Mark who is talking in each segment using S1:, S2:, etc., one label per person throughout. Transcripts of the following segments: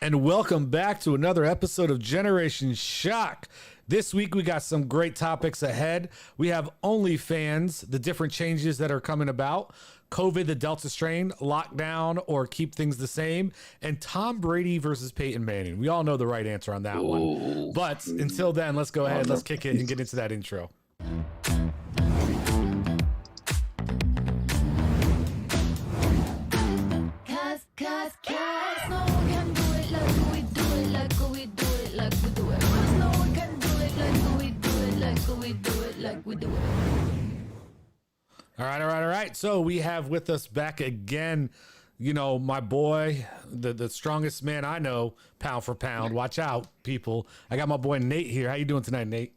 S1: and welcome back to another episode of Generation Shock. This week we got some great topics ahead. We have OnlyFans, the different changes that are coming about, COVID, the Delta strain, lockdown, or keep things the same, and Tom Brady versus Payton Manning. We all know the right answer on that one. But until then, let's go ahead, let's kick it and get into that intro. All right. So we have with us back again, you know, my boy, the strongest man I know, pound for pound. Watch out, people. I got my boy Nate here. How you doing tonight, Nate?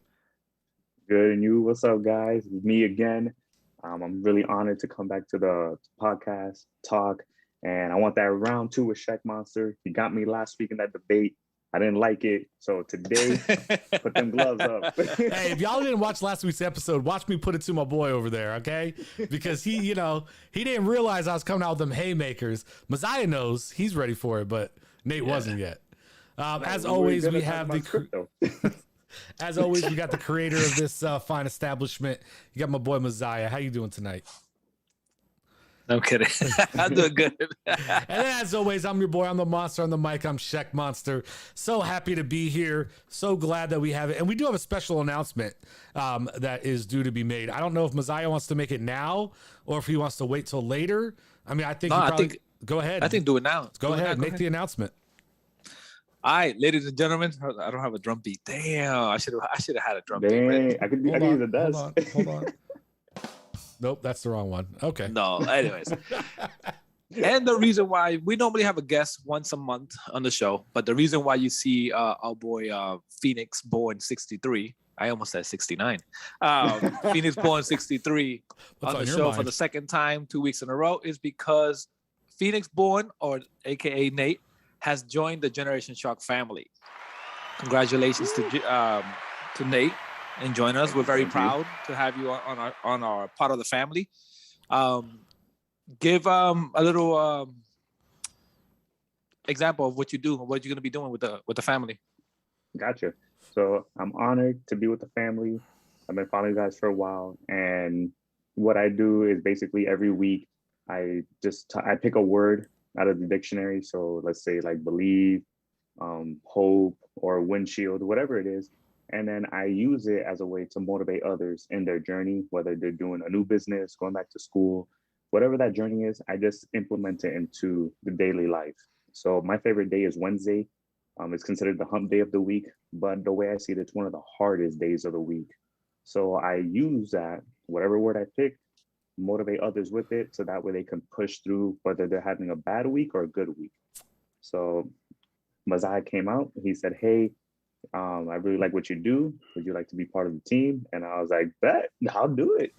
S2: Good, and you? What's up, guys? It's me again. I'm really honored to come back to the podcast, talk, and I want that round two with Shaq Monster. He got me last week in that debate. I didn't like it, so today, put them gloves up.
S1: Hey, if y'all didn't watch last week's episode, watch me put it to my boy over there, okay? Because he didn't realize I was coming out with them haymakers. Messiah knows he's ready for it, but Nate wasn't yet. As always, we have as always, we got the creator of this fine establishment. You got my boy Messiah. How you doing tonight?
S3: No kidding. I'm doing good.
S1: And then, as always, I'm your boy. I'm the monster on the mic. I'm Shaq Monster. So happy to be here. So glad that we have it. And we do have a special announcement that is due to be made. I don't know if Messiah wants to make it now or if he wants to wait till later. I mean, I think go ahead.
S3: I think do it now.
S1: Go ahead. Make the announcement.
S3: All right, ladies and gentlemen. I don't have a drum beat. Damn, I should have had a drum beat.
S2: Dang, I could use the dust.
S1: Hold on. Nope, that's the wrong one. Okay.
S3: No, anyways. And the reason why we normally have a guest once a month on the show, but the reason why you see our boy Phoenix born 63, I almost said 69. Phoenix born 63 on the show for the second time 2 weeks in a row is because Phoenix born, or AKA Nate, has joined the Generation Shock family. Congratulations to Nate. And join us. We're very proud to have you on our part of the family. Give a little example of what you do, what you're going to be doing with the family.
S2: Gotcha. So I'm honored to be with the family. I've been following you guys for a while, and what I do is basically every week I pick a word out of the dictionary. So let's say like believe, hope, or windshield, whatever it is. And then I use it as a way to motivate others in their journey, whether they're doing a new business, going back to school, whatever that journey is, I just implement it into the daily life. So my favorite day is Wednesday. It's considered the hump day of the week, but the way I see it, it's one of the hardest days of the week. So I use that, whatever word I pick, motivate others with it, so that way they can push through whether they're having a bad week or a good week. So Messiah came out, he said, hey, I really like what you do. Would you like to be part of the team? And I was like, bet, I'll do it.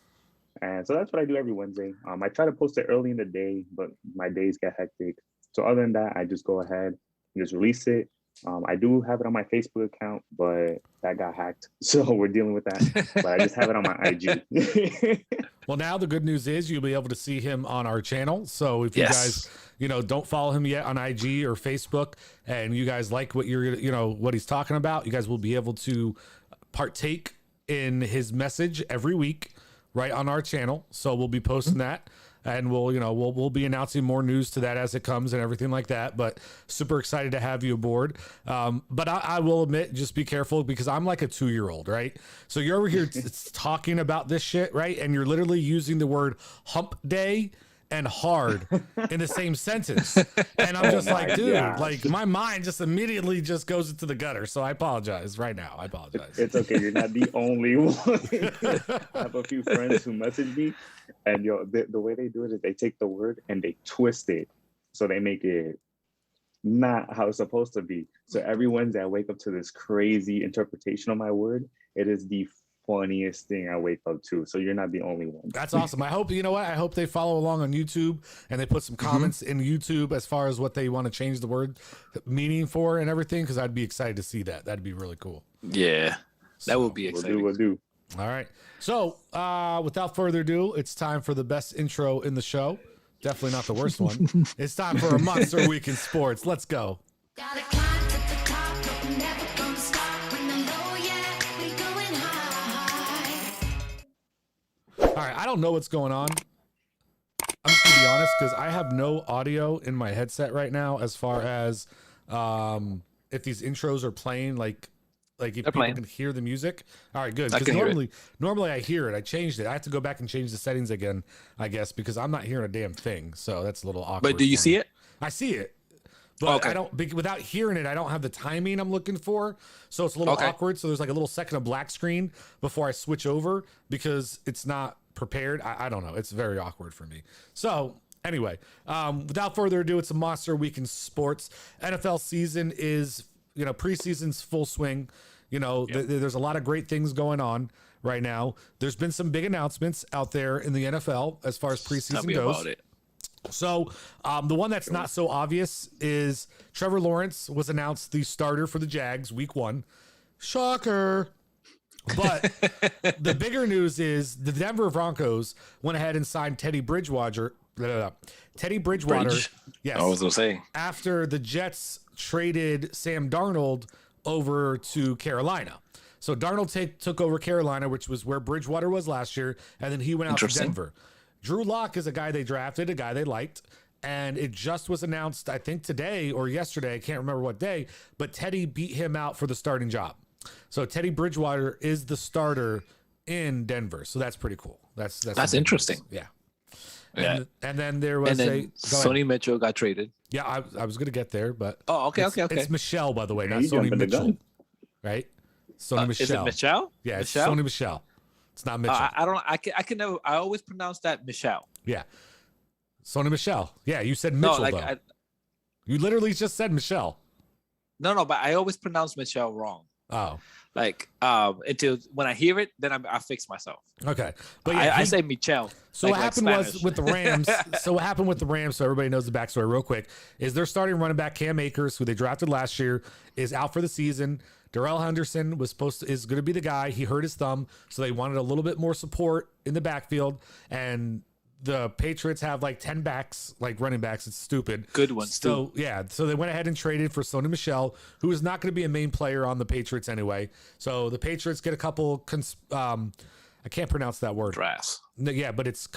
S2: And so that's what I do every Wednesday. I try to post it early in the day, but my days get hectic. So other than that, I just go ahead and just release it. I do have it on my Facebook account, but that got hacked. So we're dealing with that. But I just have it on my IG.
S1: Well, now the good news is you'll be able to see him on our channel. So if you guys, don't follow him yet on IG or Facebook, and you guys like what what he's talking about, you guys will be able to partake in his message every week right on our channel. So we'll be posting that. And we'll be announcing more news to that as it comes and everything like that. But super excited to have you aboard. But I will admit, just be careful, because I'm like a 2-year-old, right? So you're over here talking about this shit, right? And you're literally using the word hump day and hard in the same sentence. And I'm just like, dude, like my mind just immediately just goes into the gutter. So I apologize right now. I apologize.
S2: It's okay. You're not the only one. I have a few friends who message me, and the way they do it is they take the word and they twist it. So they make it not how it's supposed to be. So every Wednesday I wake up to this crazy interpretation of my word. It is the funniest thing I wake up to. So you're not the only one.
S1: That's awesome. I hope, I hope they follow along on YouTube and they put some comments in YouTube as far as what they want to change the word meaning for and everything, because I'd be excited to see that. That'd be really cool.
S3: Yeah, that would be exciting.
S2: We'll do.
S1: All right. So without further ado, it's time for the best intro in the show. Definitely not the worst one. It's time for a Monster Week in Sports. Let's go. Gotta All right, I don't know what's going on. I'm just gonna be honest because I have no audio in my headset right now as far as if these intros are playing, like if people can hear the music. All right, good. Because normally I hear it. I changed it. I have to go back and change the settings again, I guess, because I'm not hearing a damn thing. So that's a little awkward.
S3: But do you see it?
S1: I see it. But I don't, without hearing it, I don't have the timing I'm looking for. So it's a little awkward. So there's like a little second of black screen before I switch over because it's not prepared. I don't know. It's very awkward for me. So anyway, without further ado, it's a Monster Week in sports. NFL season is, preseason's full swing. There's a lot of great things going on right now. There's been some big announcements out there in the NFL as far as preseason goes. About it. So the one that's not so obvious is Trevor Lawrence was announced the starter for the Jags week 1. Shocker. But the bigger news is the Denver Broncos went ahead and signed Teddy Bridgewater. Yes.
S3: I was going to say.
S1: After the Jets traded Sam Darnold over to Carolina. So Darnold took over Carolina, which was where Bridgewater was last year. And then he went out to Denver. Drew Lock is a guy they drafted, a guy they liked, and it just was announced, I think today or yesterday, I can't remember what day, but Teddy beat him out for the starting job. So Teddy Bridgewater is the starter in Denver. So that's pretty cool. That's
S3: interesting.
S1: Yeah.
S3: Yeah.
S1: And then there was
S3: Sonny Mitchell got traded.
S1: Yeah, I was going to get there, but
S3: okay.
S1: It's Michelle, by the way, not Sonny Mitchell. Right? Sonny Michelle.
S3: Is it Michelle?
S1: Yeah, it's Sonny Michelle. It's not Mitchell.
S3: I can never. I always pronounce that Michelle.
S1: Yeah, Sonny Michelle. Yeah, you said Mitchell though. You literally just said Michelle.
S3: No, but I always pronounce Michelle wrong.
S1: Oh,
S3: until when I hear it, then I fix myself.
S1: Okay,
S3: but yeah, I say Michelle.
S1: So what happened was with the Rams. So everybody knows the backstory real quick. Is their starting running back Cam Akers, who they drafted last year, is out for the season. Darrell Henderson is going to be the guy. He hurt his thumb, so they wanted a little bit more support in the backfield. And the Patriots have like 10 backs, like running backs. It's stupid.
S3: Good ones too.
S1: So they went ahead and traded for Sonny Michel, who is not going to be a main player on the Patriots anyway. So the Patriots get a couple. I can't pronounce that word.
S3: Drafts.
S1: Yeah, but it's it's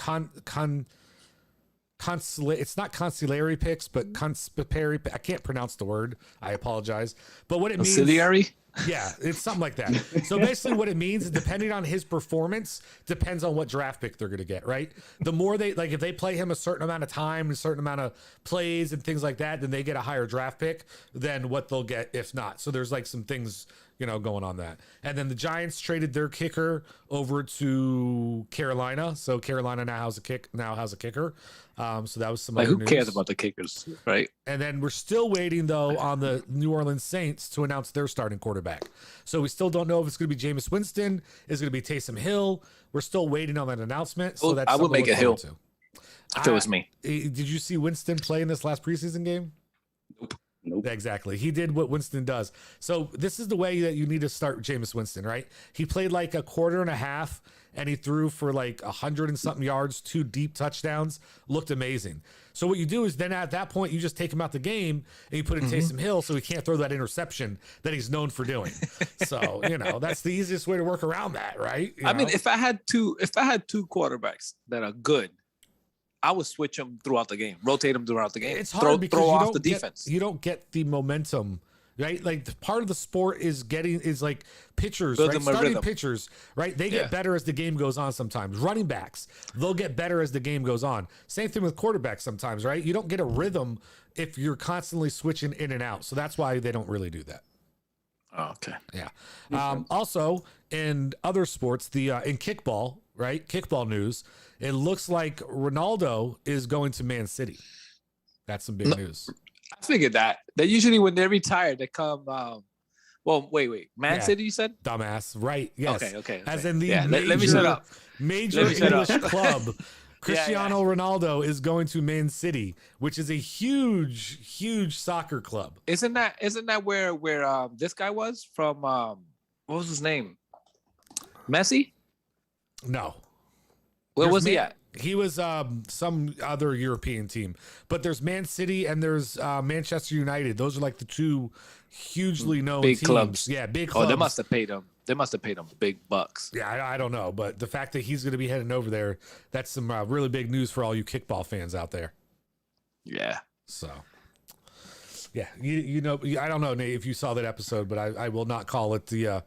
S1: not consigliere picks, but conspipary. I can't pronounce the word. I apologize. But what it means,
S3: consigliere?
S1: Yeah, it's something like that. So basically what it means is depending on his performance, depends on what draft pick they're going to get, right? The more if they play him a certain amount of time, a certain amount of plays and things like that, then they get a higher draft pick than what they'll get if not. So there's like some things, going on that. And then the Giants traded their kicker over to Carolina. So Carolina now has a kicker. So that was some other
S3: who
S1: news.
S3: cares about the kickers, right?
S1: And then we're still waiting though on the New Orleans Saints to announce their starting quarterback. So we still don't know if it's going to be Jameis Winston, is going to be Taysom Hill. We're still waiting on that announcement. So that's
S3: I would make it Hill. If it was me.
S1: Did you see Winston play in this last preseason game?
S2: Nope.
S1: Exactly. He did what Winston does. So this is the way that you need to start Jameis Winston, right? He played like a quarter and a half and he threw for like 100 and something yards, 2 deep touchdowns, looked amazing. So what you do is then at that point, you just take him out the game and you put in Taysom Hill so he can't throw that interception that he's known for doing. So, that's the easiest way to work around that, right?
S3: I mean, if I had two quarterbacks that are good, I would switch them throughout the game, rotate them throughout the game.
S1: It's hard because
S3: throw off the defense.
S1: You don't get the momentum, right? Like part of the sport is like pitchers,
S3: Build
S1: right?
S3: them a
S1: Starting
S3: rhythm.
S1: pitchers, right? They get better as the game goes on sometimes. Running backs, they'll get better as the game goes on. Same thing with quarterbacks sometimes, right? You don't get a rhythm if you're constantly switching in and out. So that's why they don't really do that.
S3: Oh, okay.
S1: Yeah. Also, in other sports, in kickball, right? Kickball news. It looks like Ronaldo is going to Man City. That's some big news.
S3: I figured that. They usually, when they're retired, they come. Wait. Man City, you said?
S1: Dumbass. Right. Yes.
S3: Okay.
S1: As in the
S3: let me set up.
S1: Major English club. Cristiano Ronaldo is going to Man City, which is a huge soccer club.
S3: Isn't that where this guy was from? What was his name? Messi?
S1: No.
S3: Where was he at?
S1: He was some other European team. But there's Man City and there's Manchester United. Those are like the two hugely known
S3: big
S1: teams.
S3: clubs.
S1: Yeah, big clubs.
S3: Oh, they must have paid him. They must have paid him big bucks.
S1: Yeah, I don't know, but the fact that he's going to be heading over there, that's some really big news for all you kickball fans out there.
S3: Yeah.
S1: So, yeah, you know, I don't know, Nate, if you saw that episode, but I will not call it it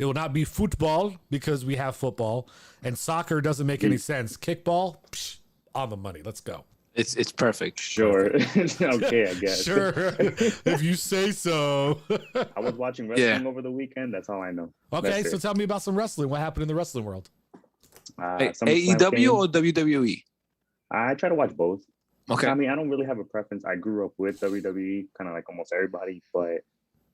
S1: will not be football because we have football, and soccer doesn't make any sense. Kickball, psh, on the money. Let's go.
S3: It's perfect.
S2: Sure. Okay, I guess.
S1: Sure. If you say so.
S2: I was watching wrestling over the weekend. That's all I know.
S1: Okay, so tell me about some wrestling. What happened in the wrestling world?
S3: AEW or WWE?
S2: I try to watch both.
S3: Okay.
S2: I mean, I don't really have a preference. I grew up with WWE, kind of like almost everybody, but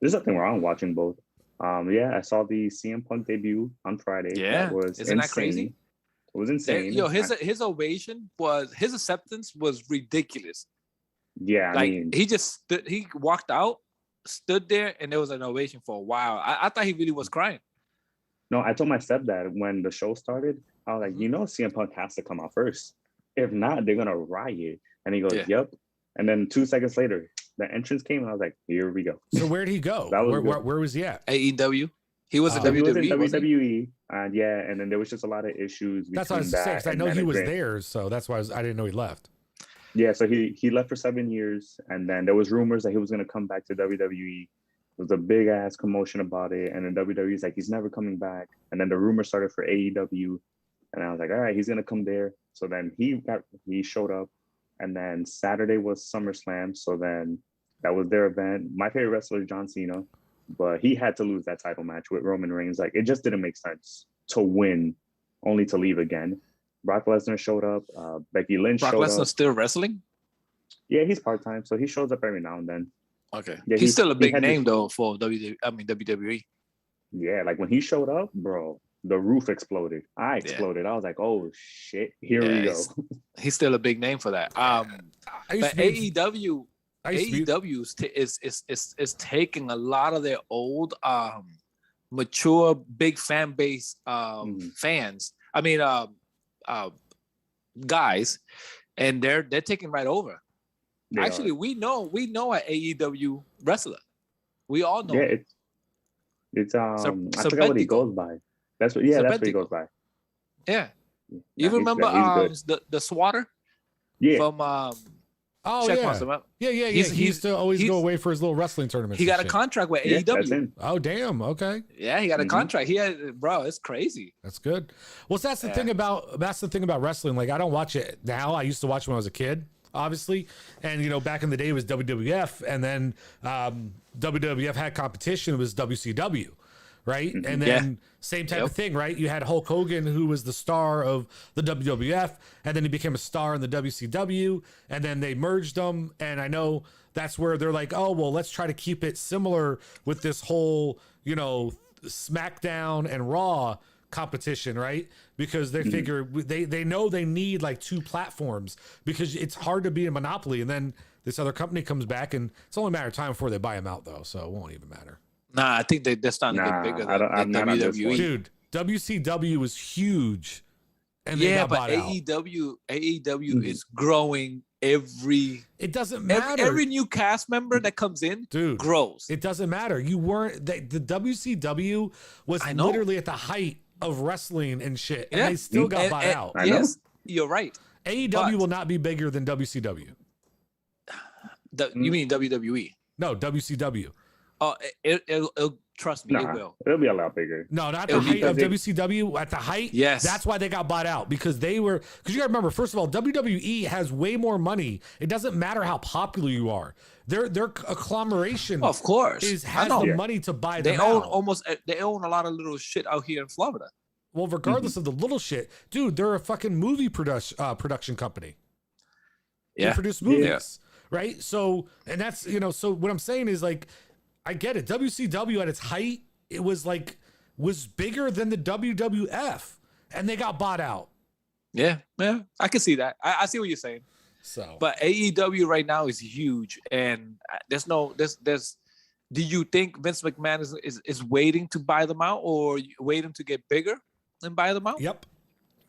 S2: there's nothing wrong watching both. Yeah, I saw the CM Punk debut on Friday.
S3: Yeah, isn't that crazy?
S2: It was insane.
S3: His ovation his acceptance was ridiculous.
S2: Yeah,
S3: like he walked out, stood there, and there was an ovation for a while. I thought he really was crying.
S2: No, I told my stepdad when the show started, I was like, CM Punk has to come out first. If not, they're gonna riot. And he goes, Yep. And then 2 seconds later, the entrance came, and I was like, here we go.
S1: So where'd he go? Where was he at?
S3: AEW. He was in WWE.
S2: He was in WWE. And then there was just a lot of issues.
S1: That's what I was saying. I know he was there, so that's why I didn't know he left.
S2: Yeah, so he left for 7 years, and then there was rumors that he was going to come back to WWE. There was a big ass commotion about it, and then WWE's like, he's never coming back. And then the rumor started for AEW, and I was like, all right, he's going to come there. So then he showed up, and then Saturday was SummerSlam. So then that was their event. My favorite wrestler is John Cena, but he had to lose that title match with Roman Reigns. Like, it just didn't make sense to win only to leave again. Brock Lesnar showed up. Becky Lynch showed up.
S3: Brock Lesnar still wrestling?
S2: Yeah, he's part-time, so he shows up every now and then.
S3: Okay. Yeah, he's still a big name, though, for WWE.
S2: Yeah, like when he showed up, bro, the roof exploded. I exploded. Yeah. I was like, oh, shit, here we go.
S3: He's still a big name for that. But AEW is taking a lot of their old, mature, big fan base fans. I mean, guys, and they're taking right over. Actually, we know an AEW wrestler. We all know.
S2: Yeah, it's I forgot what he goes by. That's what he goes by.
S3: Yeah. You remember the swatter?
S2: Yeah.
S3: From
S1: Yeah. He used to always go away for his little wrestling tournaments.
S3: He got a contract with AEW.
S2: That's him.
S1: Oh, damn. Okay.
S3: Yeah, he got a contract. It's crazy.
S1: That's good. Well, so that's the thing about wrestling. Like, I don't watch it now. I used to watch when I was a kid, obviously. And, back in the day it was WWF, and then WWF had competition. It was WCW. Right. And then same type of thing, right? You had Hulk Hogan, who was the star of the WWF, and then he became a star in the WCW, and then they merged them. And I know that's where they're like, oh, well, let's try to keep it similar with this whole, SmackDown and Raw competition, right? Because they figure they know they need like two platforms because it's hard to be a monopoly. And then this other company comes back, and it's only a matter of time before they buy them out, though. So it won't even matter.
S3: Nah, I think they're starting to get bigger than WWE.
S1: Dude, WCW was huge, and they got bought out.
S3: AEW is growing every.
S1: It doesn't matter.
S3: Every new cast member that comes in, dude, grows.
S1: It doesn't matter. You weren't the WCW was literally at the height of wrestling and shit, and they still got bought out.
S3: Yes, you're right.
S1: AEW will not be bigger than WCW.
S3: You mean WWE?
S1: No, WCW.
S3: Oh, it'll trust me, it will.
S2: It'll be a lot bigger.
S1: No, not the height of WCW. At the height,
S3: yes.
S1: That's why they got bought out, because you gotta remember, first of all, WWE has way more money. It doesn't matter how popular you are. Their agglomeration,
S3: of course,
S1: has the money to buy them out.
S3: They own a lot of little shit out here in Florida.
S1: Well, regardless of the little shit, dude, they're a fucking movie production company.
S3: Yeah,
S1: they produce movies, right? So, and that's so what I'm saying is like, I get it. WCW at its height, it was bigger than the WWF, and they got bought out.
S3: Yeah, I can see that. I see what you're saying.
S1: So,
S3: but AEW right now is huge, and there's. Do you think Vince McMahon is waiting to buy them out, or waiting to get bigger and buy them out?
S1: Yep.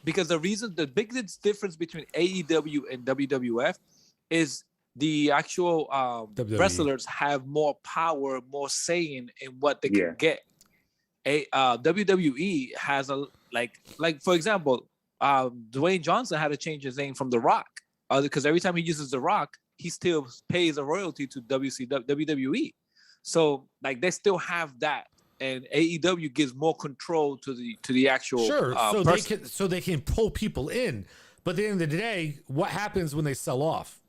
S3: Because the biggest difference between AEW and WWF is the actual wrestlers have more power, more saying in what they can get. WWE has a like for example, Dwayne Johnson had to change his name from The Rock because every time he uses The Rock, he still pays a royalty to WWE. So like they still have that, and AEW gives more control to the actual
S1: so they can pull people in. But at the end of the day, what happens when they sell off?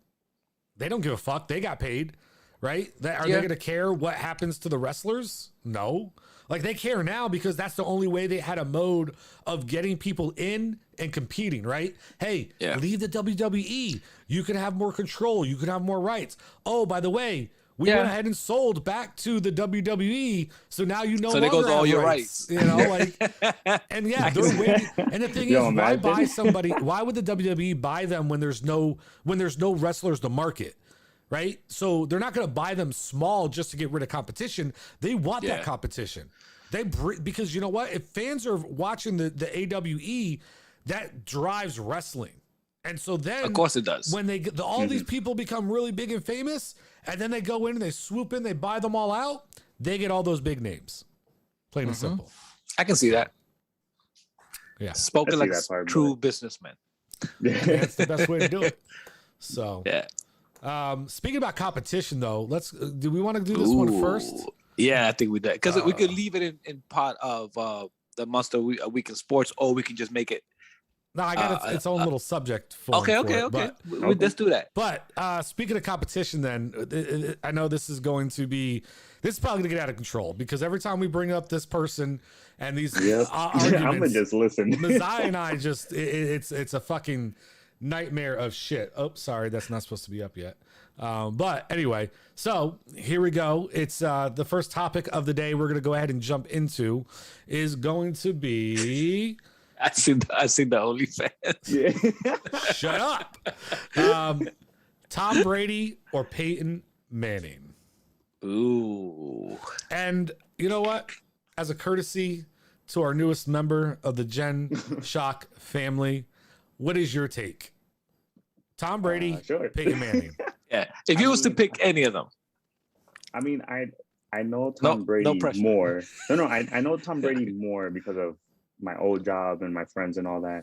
S1: They don't give a fuck. They got paid, right? Are they going to care what happens to the wrestlers? No. Like they care now because that's the only way they had a mode of getting people in and competing, right? Hey, leave the WWE. You can have more control. You can have more rights. Oh, by the way, we went ahead and sold back to the WWE, so now you no longer have all your rights. You know, like, and they're waiting. And the thing is, why buy somebody? Why would the WWE buy them when there's no wrestlers to market? Right, so they're not going to buy them small just to get rid of competition. They want that competition. Because you know what? If fans are watching the AWE, that drives wrestling, and so then
S3: of course it does.
S1: When they get all these people become really big and famous, and then they go in and they swoop in, they buy them all out. They get all those big names. Plain and simple.
S3: I can see that.
S1: Yeah,
S3: spoken like a true businessman.
S1: That's the best way to do it. So
S3: yeah.
S1: Speaking about competition, though, do we want to do this one first?
S3: Yeah, I think we did because we could leave it in part of the Monster Week in Sports, or we can just make it.
S1: No, I got its own little subject.
S3: Okay. Let's do that.
S1: But speaking of competition, then I know this is probably going to get out of control because every time we bring up this person and these arguments,
S2: I'm gonna just listen.
S1: Mazai and I it's a fucking nightmare of shit. Oh, sorry, that's not supposed to be up yet. But anyway, so here we go. It's the first topic of the day we're gonna go ahead and jump into is going to be
S3: I seen the OnlyFans.
S2: Yeah.
S1: Shut up. Tom Brady or Peyton Manning?
S3: Ooh.
S1: And you know what? As a courtesy to our newest member of the Gen Shock family, what is your take? Tom Brady,
S2: sure.
S1: Peyton Manning.
S3: Yeah. If you was to pick any of them.
S2: I mean, I know Tom Brady more. I know Tom Brady more because of my old job and my friends and all that.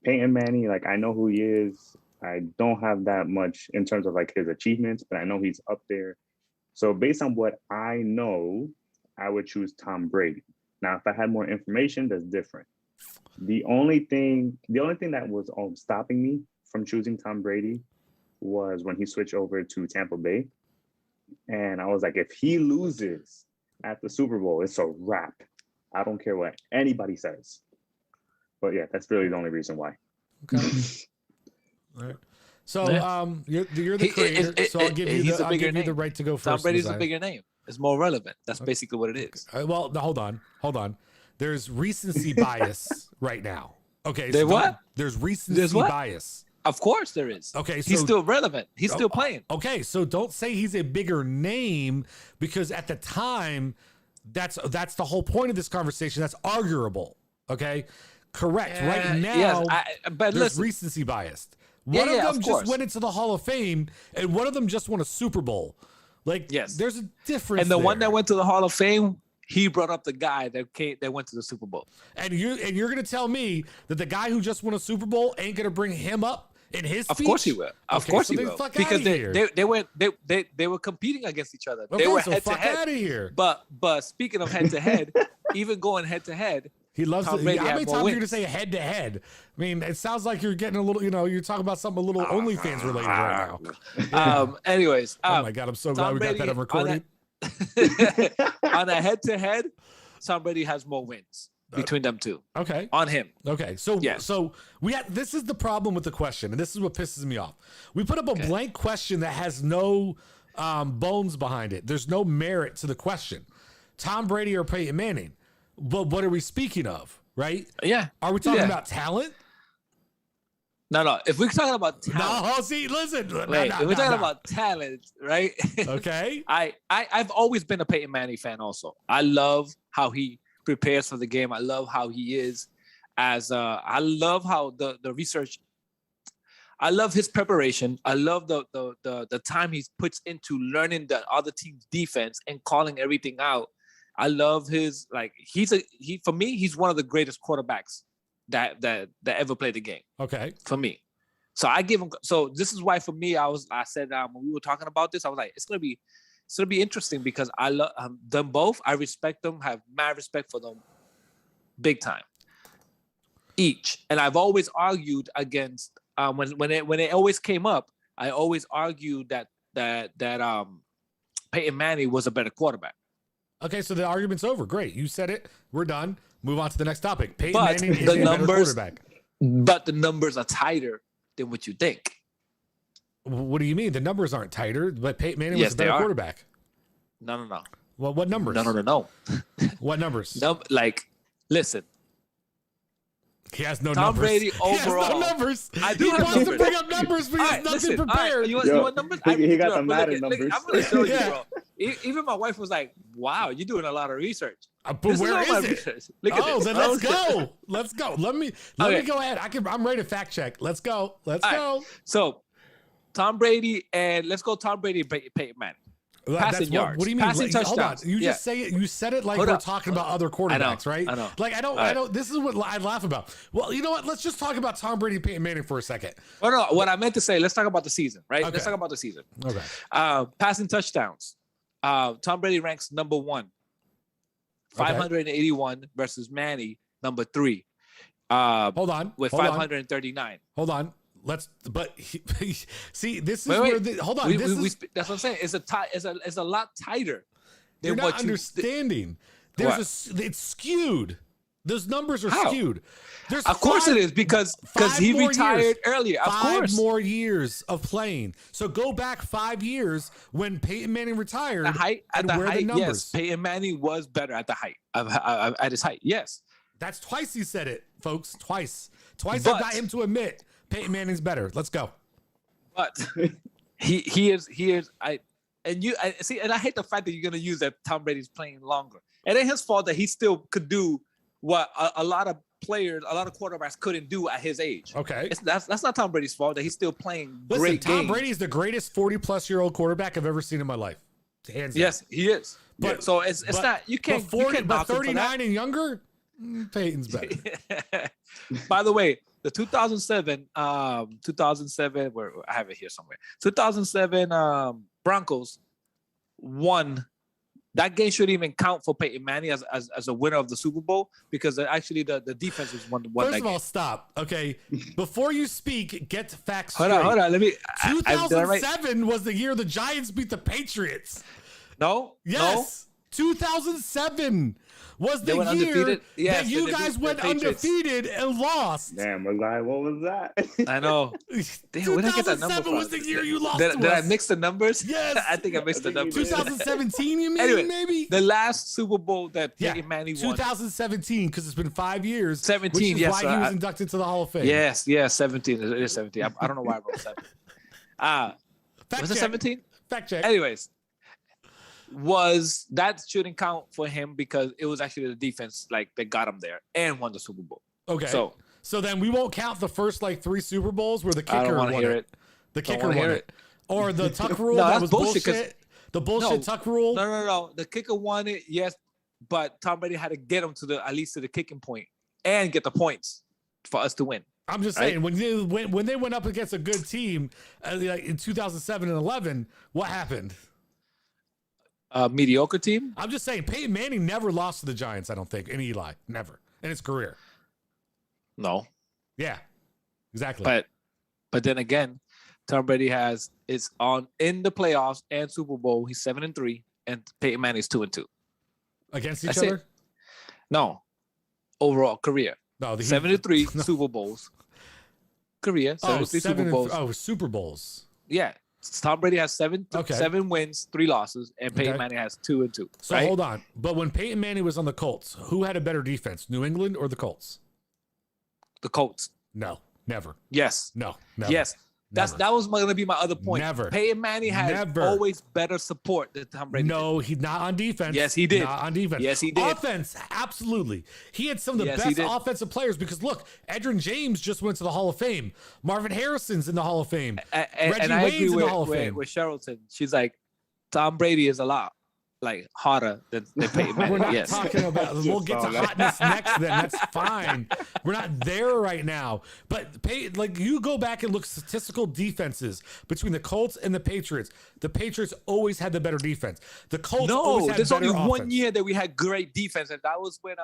S2: Peyton Manning, like I know who he is. I don't have that much in terms of like his achievements, but I know he's up there. So based on what I know, I would choose Tom Brady. Now, if I had more information, that's different. The only thing that was stopping me from choosing Tom Brady was when he switched over to Tampa Bay. And I was like, if he loses at the Super Bowl, it's a wrap. I don't care what anybody says. But yeah, that's really the only reason why.
S1: Okay. All right. So you're the creator, so I'll give you the right to go first.
S3: Tom Brady's a bigger name. It's more relevant. That's basically what it is.
S1: Well, no, hold on. There's recency bias right now. Okay.
S3: So what?
S1: There's recency bias.
S3: Of course there is.
S1: Okay. So,
S3: he's still relevant. He's still playing.
S1: Okay. So don't say he's a bigger name because at the time, that's the whole point of this conversation. That's arguable. Okay. Correct. Right now,
S3: but
S1: there's recency bias. One of them just went into the Hall of Fame, and one of them just won a Super Bowl. Like, there's a difference.
S3: And the one that went to the Hall of Fame, he brought up the guy that went to the Super Bowl.
S1: And you're gonna tell me that the guy who just won a Super Bowl ain't gonna bring him up in his speech?
S3: Of course he will. Of course he will. Because they were competing against each other.
S1: Okay,
S3: they were
S1: so
S3: head
S1: fuck
S3: to head.
S1: Out of here.
S3: But speaking of head to head, even going head to head.
S1: He loves it. How many times are you going to say head to head? I mean, it sounds like you're getting a little, you're talking about something a little OnlyFans related right
S3: now. Anyways.
S1: Oh my God, I'm so glad we got that on recording.
S3: On a head to head, Tom Brady has more wins between them two.
S1: Okay.
S3: On him.
S1: Okay. So this is the problem with the question, and this is what pisses me off. We put up a blank question that has no bones behind it. There's no merit to the question. Tom Brady or Peyton Manning? But what are we speaking of, right?
S3: Yeah.
S1: Are we talking about talent?
S3: No. If we're talking about talent.
S1: No, see, listen.
S3: Wait, if we're talking about talent, right?
S1: Okay.
S3: I've always been a Peyton Manning fan also. I love how he prepares for the game. I love how he is I love how the research. I love his preparation. I love the time he puts into learning the other team's defense and calling everything out. I love his for me, he's one of the greatest quarterbacks that ever played the game.
S1: Okay.
S3: For me. So I give him. So this is why for me, I said when we were talking about this, I was like, it's gonna be interesting because I love them both. I respect them. Have mad respect for them, big time. Each, and I've always argued against when it always came up. I always argued that Peyton Manning was a better quarterback.
S1: Okay, so the argument's over. Great, you said it. We're done. Move on to the next topic. Peyton Manning is a better quarterback.
S3: But the numbers are tighter than what you think.
S1: What do you mean? The numbers aren't tighter, but Peyton Manning was a better quarterback.
S3: No.
S1: Well, what numbers?
S3: No.
S1: What numbers?
S3: Listen.
S1: He has no
S3: Tom
S1: numbers.
S3: Brady overall.
S1: He has no numbers.
S3: I do
S1: he
S3: have
S1: wants
S3: numbers.
S1: to bring up numbers, but he has nothing prepared.
S3: You want numbers?
S2: He got the Madden numbers.
S3: I'm going to show you, bro. Even my wife was like, wow, you're doing a lot of research.
S1: But where is it?
S3: Look at this.
S1: Then let's go. Let's go. Let me go ahead. I'm ready to fact check. Let's go. Let's go.
S3: Right. So, Tom Brady and let's go Tom Brady, Peyton Manning. Passing yards.
S1: What do you mean?
S3: Passing touchdowns.
S1: Hold on. You just say it. You said it like we're talking about other quarterbacks, right?
S3: I know.
S1: Like I don't. This is what I laugh about. Well, you know what? Let's just talk about Tom Brady and Peyton Manning for a second.
S3: Oh no. What I meant to say. Let's talk about the season, right?
S1: Okay.
S3: Let's talk about the season.
S1: Okay.
S3: Passing touchdowns. Tom Brady ranks number 1, 581 versus Manning number 3.
S1: Hold on.
S3: With 539.
S1: Hold on. See, this is where. Hold on.
S3: That's what I'm saying. It's a lot tighter.
S1: You're not understanding. It's skewed. Those numbers are skewed.
S3: Of course it is because he retired earlier. Of course,
S1: 5 more years of playing. So go back 5 years when Peyton Manning retired.
S3: Yes, Peyton Manning was better at the height at his height. Yes,
S1: that's twice he said it, folks. Twice I got him to admit Peyton Manning's better. Let's go.
S3: But he is. I see, and I hate the fact that you're gonna use that Tom Brady's playing longer. It ain't his fault that he still could do what a lot of quarterbacks couldn't do at his age.
S1: Okay,
S3: that's not Tom Brady's fault that he's still playing great games.
S1: Tom Brady is the greatest 40-plus-year-old quarterback I've ever seen in my life. Hands down.
S3: Yes, he is. But so it's not you can't.
S1: But 39 and younger, Peyton's better.
S3: By the way, the 2007, where I have it here somewhere. 2007 Broncos won. That game shouldn't even count for Peyton Manning as a winner of the Super Bowl because actually the defense was one.
S1: First of all, stop. Okay, before you speak, get the facts straight.
S3: Hold on. Let me.
S1: 2007 was the year the Giants beat the Patriots.
S3: No.
S1: Yes. 2007 was the year that you guys went undefeated and lost.
S2: Damn, what was that?
S3: I know. Damn, where did I get that number from?
S1: 2007 was the year you lost.
S3: Did I mix the numbers?
S1: Yes.
S3: I think I mixed the numbers.
S1: 2017, you mean?
S3: Anyway,
S1: maybe?
S3: The last Super Bowl that Peyton Manning won.
S1: 2017, because it's been 5 years.
S3: 17,
S1: which is
S3: yes.
S1: why he was inducted to the Hall of Fame.
S3: Yes, 17. It is 17. I don't know why I wrote 7. Was it 17?
S1: Fact check.
S3: Anyways. That shouldn't count for him because it was actually the defense that got him there and won the Super Bowl.
S1: Okay. So then we won't count the first 3 Super Bowls where the kicker won it. The kicker won it. Or the tuck rule that was bullshit. The bullshit tuck rule.
S3: No. The kicker won it, yes, but Tom Brady had to get him at least to the kicking point and get the points for us to win.
S1: I'm just saying when they went up against a good team in 2007 and 11, what happened?
S3: Mediocre team.
S1: I'm just saying Peyton Manning never lost to the Giants, I don't think, and Eli. Never. In his career.
S3: No.
S1: Yeah. Exactly.
S3: But then again, Tom Brady is on in the playoffs and Super Bowl. He's 7-3, and Peyton Manning is 2-2.
S1: Against each other?
S3: No. Overall career.
S1: No,
S3: 7-3 Super Bowls. Career. 7-3 Super Bowls.
S1: Super Bowls.
S3: Yeah. Tom Brady has 7 wins, 3 losses, and Peyton Manning has 2-2.
S1: So hold on. But when Peyton Manning was on the Colts, who had a better defense, New England or the Colts?
S3: The Colts.
S1: No, never.
S3: Yes.
S1: No, never.
S3: Yes. That was going to be my other point.
S1: Never.
S3: Peyton Manning has always better support than Tom Brady.
S1: No, he's not on defense.
S3: Yes, he did.
S1: Not on defense.
S3: Yes, he did.
S1: Offense, absolutely. He had some of the best offensive players because look, Edgerrin James just went to the Hall of Fame. Marvin Harrison's in the Hall of Fame.
S3: And I agree with Sherrilton. She's like, Tom Brady is a lot. like hotter than Payton Manning.
S1: We're not
S3: Yes.
S1: talking about. We'll get to hotness next. Then that's fine. We're not there right now. But like you go back and look statistical defenses between the Colts and the Patriots. The Patriots always had the better defense. The Colts always had
S3: there's
S1: better
S3: only
S1: offense.
S3: one year that we had great defense, and that was when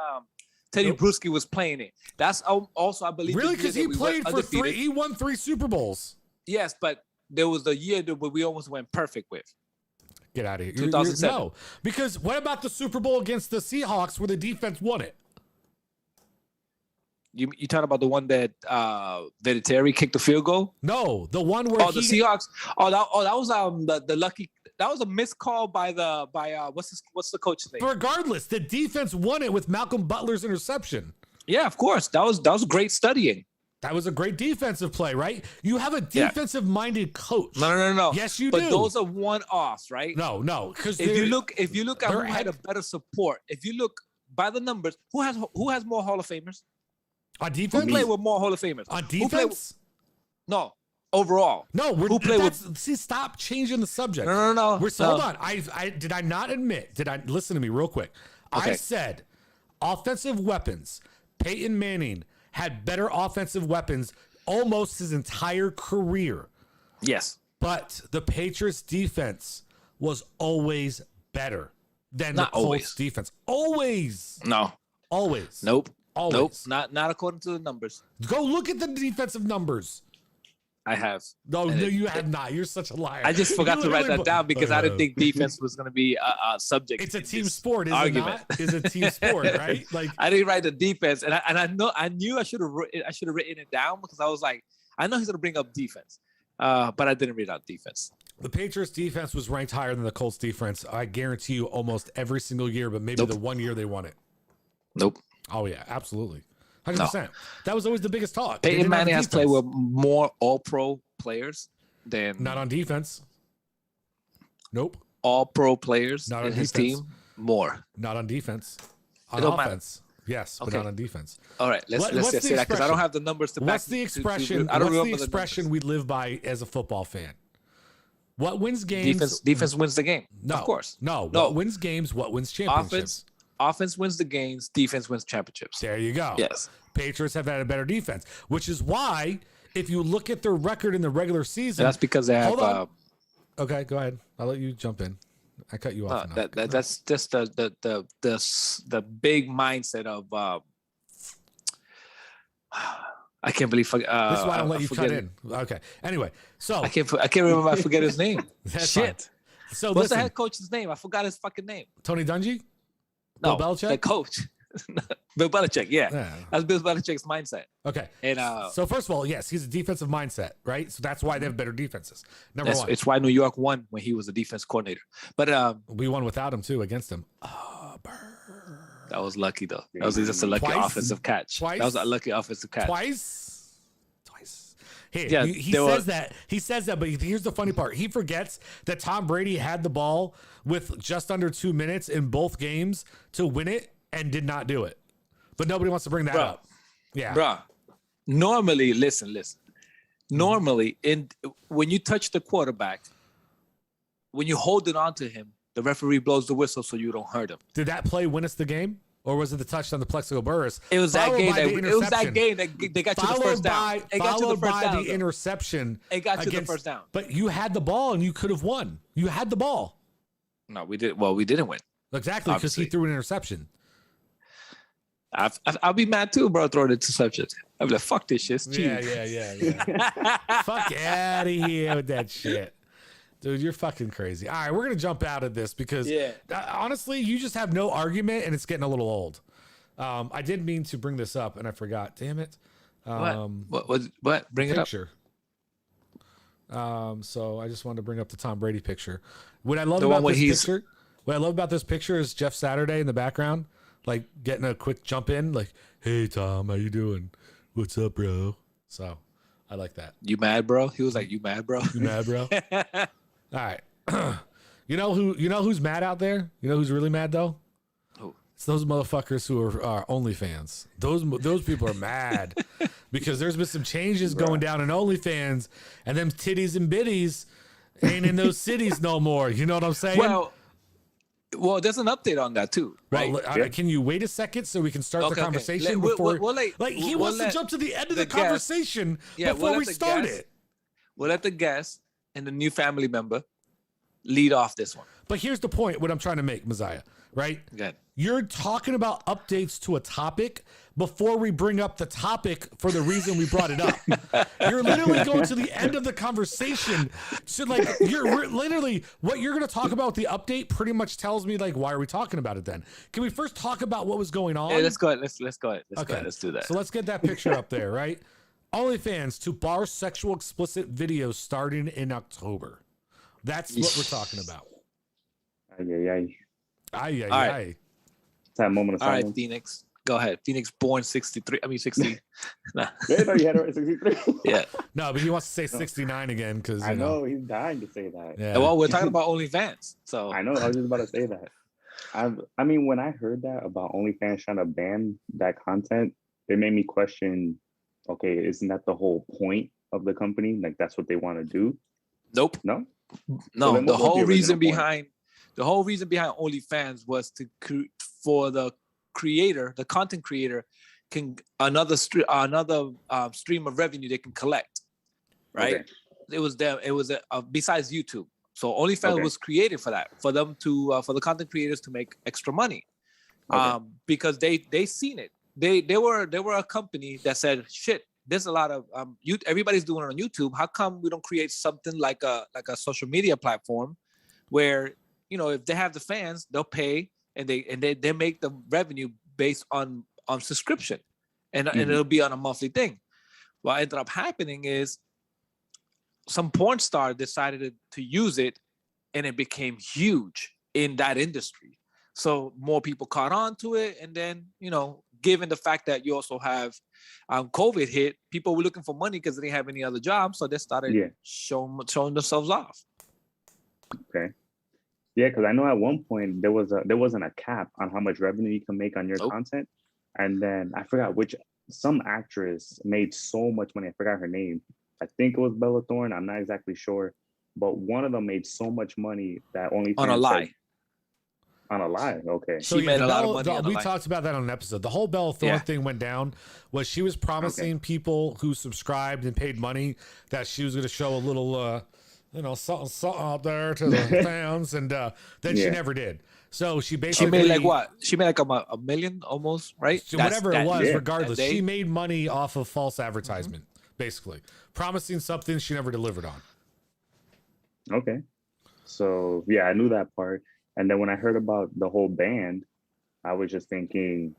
S3: Teddy Bruschi was playing it. That's also, I believe,
S1: Really, because he played for three. He won 3 Super Bowls.
S3: Yes, but there was a year that we almost went perfect with.
S1: Get out of here.
S3: 2007.
S1: No, because what about the Super Bowl against the Seahawks where the defense won it?
S3: You talking about the one that Vinatieri kicked the field goal?
S1: No, the one where
S3: the Seahawks. That was the lucky. That was a missed call by what's the coach's name?
S1: Regardless, the defense won it with Malcolm Butler's interception.
S3: Yeah, of course. That was great studying.
S1: That was a great defensive play, right? You have a defensive-minded coach.
S3: No.
S1: Yes, you
S3: do.
S1: But
S3: those are one-offs, right?
S1: No. Because
S3: if you look at who had a better support, if you look by the numbers, who has more Hall of Famers?
S1: On defense?
S3: Who played with more Hall of Famers?
S1: On defense?
S3: No. Overall.
S1: No, stop changing the subject.
S3: No.
S1: Hold on. Did I not admit? Listen to me real quick? Okay. I said offensive weapons. Peyton Manning had better offensive weapons almost his entire career.
S3: Yes.
S1: But the Patriots defense was always better than
S3: not
S1: the Colts defense. Always.
S3: No.
S1: Always.
S3: Nope.
S1: Always.
S3: Nope. Not according to the numbers.
S1: Go look at the defensive numbers.
S3: I have.
S1: No, you have not. You're such a liar.
S3: I just forgot to write that down because I didn't think defense was going to be a subject.
S1: It's a team sport, isn't it not? It's a team sport, right? Like
S3: I didn't write the defense, and I knew I should have written it down because I was like, I know he's going to bring up defense, but I didn't read out defense.
S1: The Patriots defense was ranked higher than the Colts defense. I guarantee you, almost every single year, but maybe the one year they won it.
S3: Nope.
S1: Oh yeah, absolutely. 100%. No. That was always the biggest talk.
S3: Peyton Manning has played with more All-Pro players than
S1: not on defense. Nope.
S3: All-Pro players
S1: not
S3: in his team more.
S1: Not on defense. On offense. Yes, but not on defense.
S3: All right, let's say that because I don't have the numbers to back.
S1: What's the expression? I don't remember the expression we live by as a football fan. What wins games?
S3: Defense wins the game.
S1: No,
S3: of course.
S1: No. What wins games? What wins championships?
S3: Offense wins the games. Defense wins championships.
S1: There you go.
S3: Yes.
S1: Patriots have had a better defense, which is why if you look at their record in the regular season,
S3: that's because they have.
S1: Okay, go ahead. I'll let you jump in. I cut you off.
S3: That's just the big mindset of. I can't believe.
S1: This is why I don't let you cut in. Okay. Anyway, so
S3: I can't remember. I forget his name.
S1: Shit.
S3: Fine.
S1: So
S3: what's the head coach's name? I forgot his fucking name.
S1: Tony Dungy?
S3: No,
S1: Bill Belichick?
S3: The coach. Bill Belichick, yeah. That's Bill Belichick's mindset.
S1: Okay.
S3: And
S1: so first of all, yes, he's a defensive mindset, right? So that's why they have better defenses. Number one.
S3: It's why New York won when he was a defense coordinator. But
S1: we won without him too against him.
S3: That was lucky though. That was just a lucky offensive catch.
S1: Twice?
S3: That was a lucky offensive catch.
S1: Twice. Hey,
S3: yeah,
S1: he says that. He says that, but here's the funny part. He forgets that Tom Brady had the ball with just under 2 minutes in both games to win it and did not do it. But nobody wants to bring that up. Yeah.
S3: Bruh. Normally, listen. Normally, when you touch the quarterback, when you hold it onto him, the referee blows the whistle so you don't hurt him.
S1: Did that play win us the game? Or was it the touchdown to Plexico Burress?
S3: It was that game. That they got you the first down.
S1: Followed by the interception.
S3: It got you the first down.
S1: But you had the ball and you could have won. You had the ball.
S3: No, we did. Well, we didn't win.
S1: Exactly, because he threw an interception.
S3: I'll be mad too, bro. Throwing interceptions. I'll be like, "Fuck this shit." It's cheap.
S1: Yeah. Fuck out of here with that shit. Dude, you're fucking crazy. All right, we're going to jump out of this because honestly, you just have no argument and it's getting a little old. I did mean to bring this up and I forgot. Damn it.
S3: What? Bring it up.
S1: So I just wanted to bring up the Tom Brady picture. What I love about this picture is Jeff Saturday in the background, like getting a quick jump in, like, "Hey Tom, how you doing? What's up, bro?" So I like that.
S3: You mad, bro? He was like, "You mad, bro?
S1: You mad, bro?" All right. You know who's mad out there? You know who's really mad though?
S3: Who?
S1: It's those motherfuckers who are OnlyFans. Those people are mad because there's been some changes going down in OnlyFans, and them titties and bitties ain't in those cities no more. You know what I'm saying?
S3: Well, Well, there's an update on that too, right?
S1: Well, can you wait a second so we can start the conversation before? He wants to jump to the end of the conversation before we start it.
S3: We'll let the guest and the new family member lead off this one.
S1: But here's the point: what I'm trying to make, Messiah, right?
S3: Good.
S1: You're talking about updates to a topic before we bring up the topic for the reason we brought it up. You're literally going to the end of the conversation. So like we're literally what you're going to talk about with the update pretty much tells me like, why are we talking about it then? Can we first talk about what was going on?
S3: Hey, let's go ahead. Let's go ahead. Let's do that.
S1: So let's get that picture up there, right? OnlyFans to bar sexual explicit videos starting in October. That's what we're talking about.
S2: Aye. That moment of silence.
S3: All right, Phoenix. Go ahead. Phoenix born 63. I mean 60.
S2: Nah. Yeah, no, you had it 63.
S3: Yeah.
S1: No, but he wants to say 69 again because
S2: I know he's dying to say that.
S3: Yeah. Well, we're talking about OnlyFans. So
S2: I know. I was just about to say that. I mean, when I heard that about OnlyFans trying to ban that content, it made me question, okay, isn't that the whole point of the company? Like that's what they want to do?
S3: Nope.
S2: No?
S3: No, the whole reason behind OnlyFans was for the creator, the content creator, can another stream of revenue they can collect, right? Okay. It was them. It was besides YouTube. So OnlyFans was created for that, for them to for the content creators to make extra money, because they seen it. They were a company that said, shit, there's a lot of everybody's doing it on YouTube. How come we don't create something like a social media platform where, you know, if they have the fans, they'll pay and they make the revenue based on subscription, and it'll be on a monthly thing. What ended up happening is some porn star decided to use it, and it became huge in that industry. So more people caught on to it, and then, you know, given the fact that you also have COVID hit, people were looking for money because they didn't have any other jobs, so they started showing themselves off.
S2: Okay. Yeah, because I know at one point there wasn't a cap on how much revenue you can make on your content, and then I forgot some actress made so much money. I forgot her name. I think it was Bella Thorne. I'm not exactly sure, but one of them made so much money that only
S3: on a lie.
S2: On a lie, okay.
S1: So
S3: she made a lot of money. We
S1: talked about that on an episode. The whole Bella Thorne thing went down was she was promising people who subscribed and paid money that she was going to show a little, something out there to the fans, and then she never did. So she basically
S3: made like what? She made like a million almost, right?
S1: Whatever it was, regardless, she made money off of false advertisement, basically promising something she never delivered on.
S2: Okay, so yeah, I knew that part. And then when I heard about the whole ban, I was just thinking,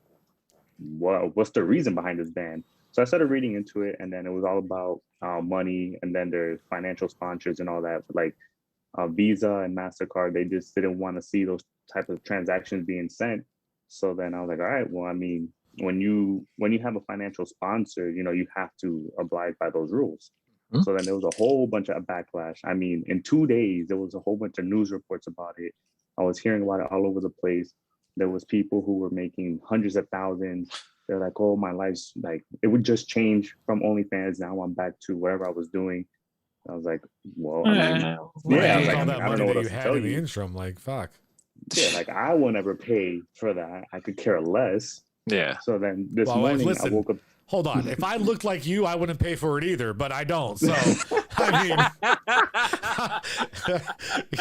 S2: what's the reason behind this ban? So I started reading into it, and then it was all about money, and then there's financial sponsors and all that. Like Visa and MasterCard, they just didn't want to see those type of transactions being sent. So then I was like, all right, well, I mean, when you have a financial sponsor, you know, you have to abide by those rules. Mm-hmm. So then there was a whole bunch of backlash. I mean, in 2 days, there was a whole bunch of news reports about it. I was hearing about it all over the place. There was people who were making hundreds of thousands. They're like, oh, my life's like, it would just change from OnlyFans. Now I'm back to wherever I was doing. I was like, well, I mean, I don't know what else to tell you.
S1: Interim, like, fuck.
S2: Yeah, like I will never pay for that. I could care less.
S3: Yeah.
S2: So then this morning I woke up.
S1: Hold on. If I looked like you, I wouldn't pay for it either, but I don't. So, I mean,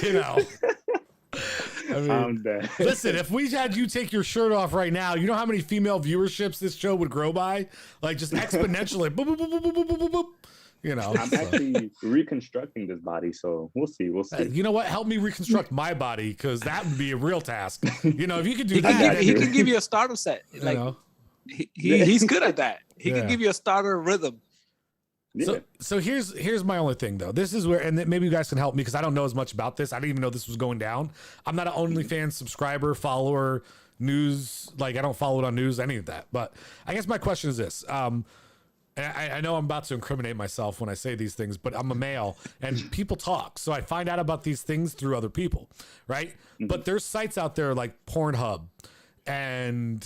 S1: you know. I mean, listen, if we had you take your shirt off right now, you know how many female viewerships this show would grow by? Like just exponentially. Boop, boop, boop, boop, boop, boop, boop. You know,
S2: I'm actually reconstructing this body, so we'll see.
S1: You know what? Help me reconstruct my body, because that would be a real task. You know, if you could do that,
S3: he can give you a starter set. Like he's good at that. He can give you a starter rhythm.
S1: Yeah. So here's my only thing though. This is where, and maybe you guys can help me because I don't know as much about this. I didn't even know this was going down. I'm not an OnlyFans subscriber, follower, news. Like I don't follow it on news, any of that. But I guess my question is this. And I know I'm about to incriminate myself when I say these things, but I'm a male and people talk. So I find out about these things through other people, right? Mm-hmm. But there's sites out there like Pornhub and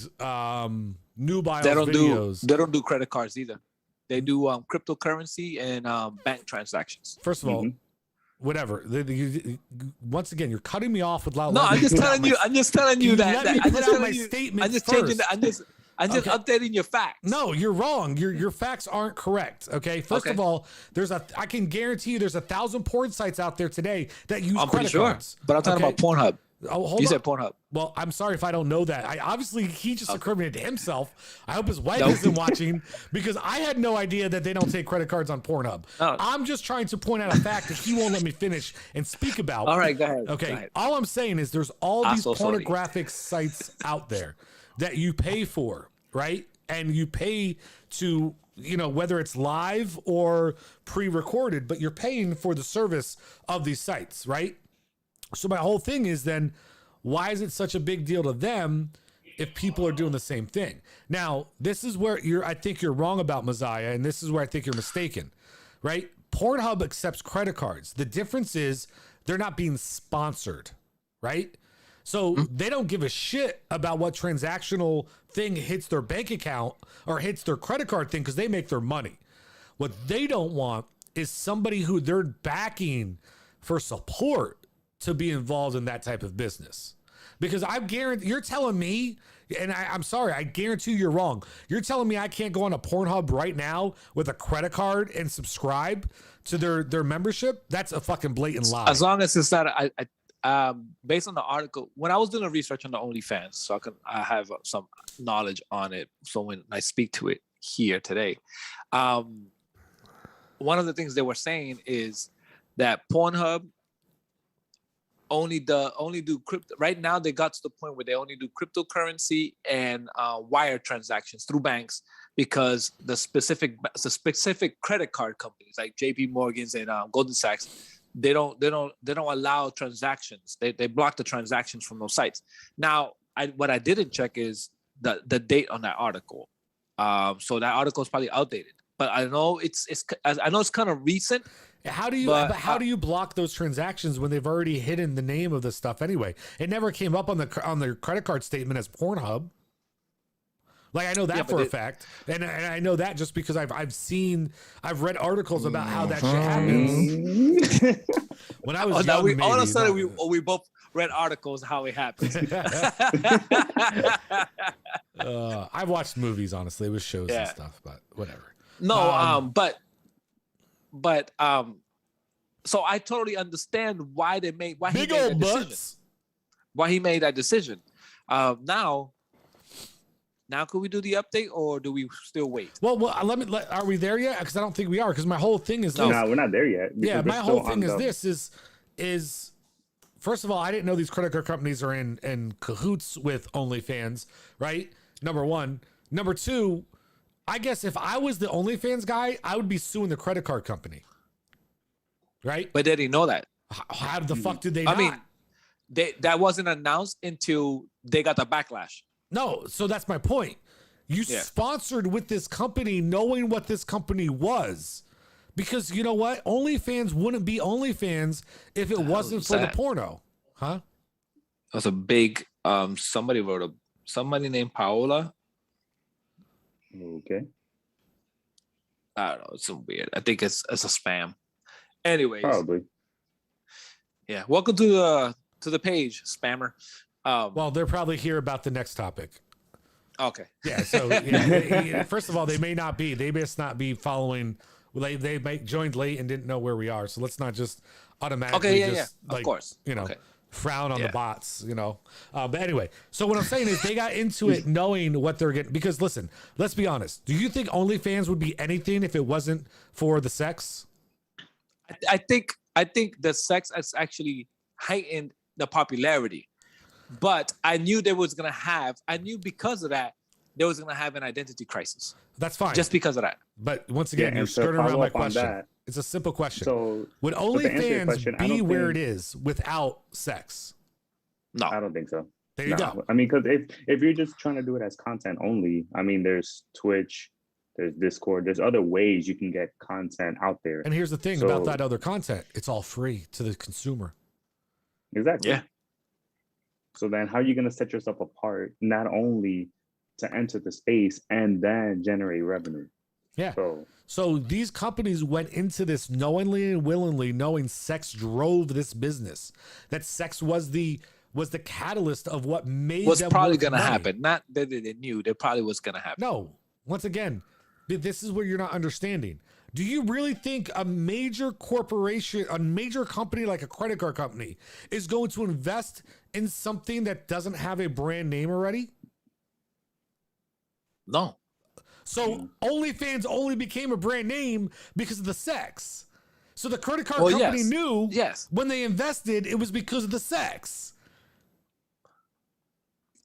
S1: Nubile's videos.
S3: They don't do credit cards either. They do cryptocurrency and bank transactions.
S1: First of all, whatever. Once again, you're cutting me off with loud.
S3: No, I'm just telling you. I'm just telling you that.
S1: Let me put out my statement.
S3: I'm just
S1: first.
S3: changing. I'm just updating your facts.
S1: No, you're wrong. Your facts aren't correct. Okay. First of all, I can guarantee you there's 1,000 porn sites out there today that use credit cards.
S3: But I'm talking about Pornhub.
S1: Oh, hold
S3: you
S1: on.
S3: said Pornhub.
S1: Well, I'm sorry if I don't know that. He just incriminated himself. I hope his wife isn't watching because I had no idea that they don't take credit cards on Pornhub. No. I'm just trying to point out a fact that he won't let me finish and speak about.
S3: All right, go ahead.
S1: Okay.
S3: Go ahead.
S1: All I'm saying is there's all these pornographic sites out there that you pay for, right? And you pay to, whether it's live or pre-recorded, but you're paying for the service of these sites, right? So my whole thing is then, why is it such a big deal to them if people are doing the same thing? Now, this is where I think you're wrong about Messiah, and this is where I think you're mistaken, right? Pornhub accepts credit cards. The difference is they're not being sponsored, right? So they don't give a shit about what transactional thing hits their bank account or hits their credit card thing because they make their money. What they don't want is somebody who they're backing for support to be involved in that type of business. Because I guarantee you're telling me, and I'm sorry, I guarantee you're wrong. You're telling me I can't go on a Pornhub right now with a credit card and subscribe to their membership? That's a fucking blatant lie.
S3: As long as it's not, based on the article, when I was doing the research on the OnlyFans, so I have some knowledge on it. So when I speak to it here today, one of the things they were saying is that Pornhub only do crypto. Right now, they got to the point where they only do cryptocurrency and wire transactions through banks because the specific credit card companies like JP Morgan's and Goldman Sachs, they don't allow transactions. They block the transactions from those sites. Now, what I didn't check is the date on that article. So that article is probably outdated. But I know it's kind of recent.
S1: How do you block those transactions when they've already hidden the name of the stuff anyway? It never came up on their credit card statement as Pornhub. Like I know that for a fact, and I know that just because I've read articles about how that shit happens. When I was young,
S3: all of a sudden we both read articles how it happens.
S1: I've watched movies honestly with shows and stuff, but whatever.
S3: No, but so I totally understand why he made that decision. Why he made that decision. Now could we do the update or do we still wait?
S1: Well, are we there yet? Because I don't think we are. Because my whole thing is
S2: no, we're not there yet.
S1: Yeah, my whole thing is first of all, I didn't know these credit card companies are in cahoots with OnlyFans, right? Number one. Number two, I guess if I was the OnlyFans guy, I would be suing the credit card company. Right?
S3: But they didn't know that.
S1: How the fuck did they not?
S3: I mean, that wasn't announced until they got the backlash. No,
S1: so that's my point. You sponsored with this company knowing what this company was. Because you know what? OnlyFans wouldn't be OnlyFans if it wasn't for the porno. Huh?
S3: That was a big somebody named Paola.
S2: Okay.
S3: I don't know. It's some weird. I think it's a spam. Anyways.
S2: Probably.
S3: Yeah. Welcome to the page, spammer.
S1: Well, they're probably here about the next topic.
S3: Okay.
S1: Yeah. So first of all, they may not be. They must not be following. They joined late and didn't know where we are. So let's not just automatically
S3: of course.
S1: Frown on the bots, But anyway, so what I'm saying is they got into it knowing what they're getting. Because listen, let's be honest. Do you think OnlyFans would be anything if it wasn't for the sex?
S3: I think the sex has actually heightened the popularity. But I knew because of that, they was gonna have an identity crisis.
S1: That's fine.
S3: Just because of that.
S1: But once again, you're skirting around my question. It's a simple question.
S2: So
S1: would OnlyFans be where it is without sex?
S3: No,
S2: I don't think so.
S1: There you go.
S2: I mean, because if you're just trying to do it as content only, I mean, there's Twitch, there's Discord, there's other ways you can get content out there.
S1: And here's the thing about that other content: it's all free to the consumer.
S2: Exactly.
S3: Yeah.
S2: So then, how are you going to set yourself apart? Not only to enter the space and then generate revenue.
S1: Yeah. So these companies went into this knowingly and willingly, knowing sex drove this business. That sex was the catalyst of what made
S3: was
S1: them
S3: probably
S1: worth
S3: going to
S1: money.
S3: happen. Not that they knew, they probably was going to happen.
S1: No. Once again, this is where you're not understanding. Do you really think a major corporation, a major company like a credit card company is going to invest in something that doesn't have a brand name already?
S3: No.
S1: So OnlyFans only became a brand name because of the sex. So the credit card company knew when they invested, it was because of the sex.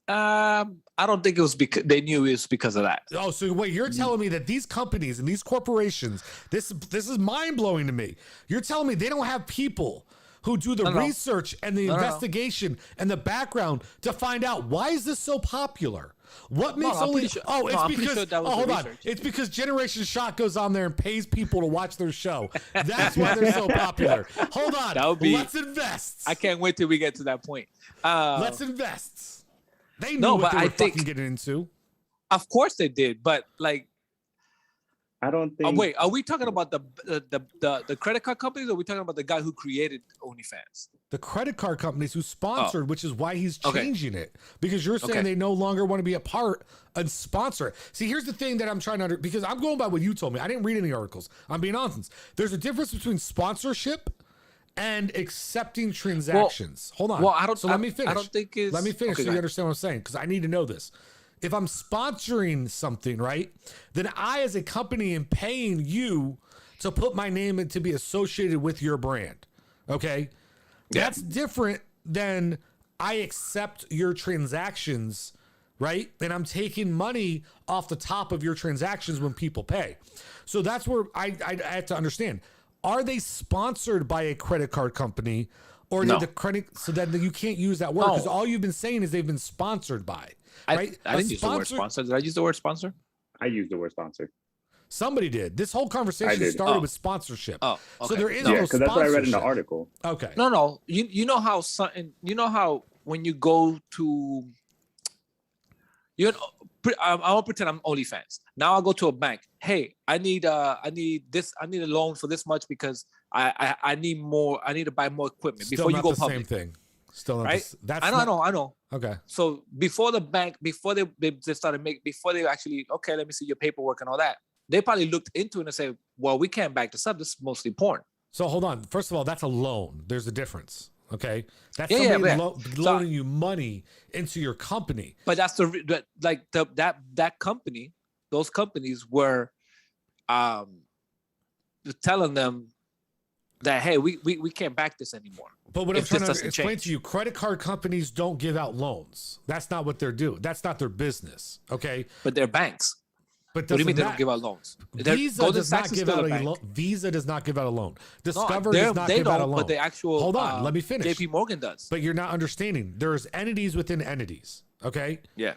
S3: I don't think it was because they knew it was because of that.
S1: Oh, so wait, you're telling me that these companies and these corporations, this is mind blowing to me. You're telling me they don't have people who do the research and the investigation and the background to find out why is this so popular? What makes only? Sure. Oh, it's because. Hold on. It's because Generation Shock goes on there and pays people to watch their show. That's why they're so popular. Hold on. Let's invest.
S3: I can't wait till we get to that point.
S1: Let's invest. They knew what they were fucking getting into.
S3: Of course they did, but like,
S2: I don't think.
S3: Wait, are we talking about the credit card companies, or are we talking about the guy who created OnlyFans?
S1: The credit card companies who sponsored, which is why he's changing it. Because you're saying they no longer want to be a part and sponsor it. See, here's the thing that I'm trying to because I'm going by what you told me. I didn't read any articles. I'm being honest. There's a difference between sponsorship and accepting transactions. Hold on.
S3: Well, I don't.
S1: So let me finish.
S3: I don't think it's.
S1: Let me finish so you understand what I'm saying, because I need to know this. If I'm sponsoring something, right, then I, as a company, am paying you to put my name in to be associated with your brand. Okay, that's different than I accept your transactions, right? And I'm taking money off the top of your transactions when people pay. So that's where I have to understand. Are they sponsored by a credit card company, or did the credit? So then you can't use that word because all you've been saying is they've been sponsored by. Right?
S3: I didn't use the word sponsor. Did I use the word sponsor?
S2: I used the word sponsor.
S1: Somebody did. This whole conversation started with sponsorship.
S3: Oh, okay.
S1: So there is no sponsorship.
S2: Because that's what I read in the article.
S1: Okay.
S3: No. You know how something. You know how when you go to, I'm gonna pretend I'm OnlyFans. Now I'll go to a bank. Hey, I need this. I need a loan for this much because I need more. I need to buy more equipment before you go public.
S1: Same thing. Still not
S3: right?
S1: That's
S3: I know.
S1: Okay.
S3: So before the bank, before they started before they actually, okay, let me see your paperwork and all that, they probably looked into it and said, well, we can't back this up. This is mostly porn.
S1: So hold on. First of all, that's a loan. There's a difference. Okay. That's somebody loaning you money into your company.
S3: But that's that company, those companies were telling them that, hey, we can't back this anymore.
S1: But what I'm trying to explain to you, credit card companies don't give out loans. That's not what they're doing. That's not their business. Okay.
S3: But they're banks.
S1: But
S3: what do you mean they don't give out loans?
S1: Visa does not give out a loan. Visa does not give out a loan. Discover does not give out a loan.
S3: But the actual
S1: hold on, let me finish.
S3: JP Morgan does.
S1: But you're not understanding. There's entities within entities. Okay.
S3: Yeah.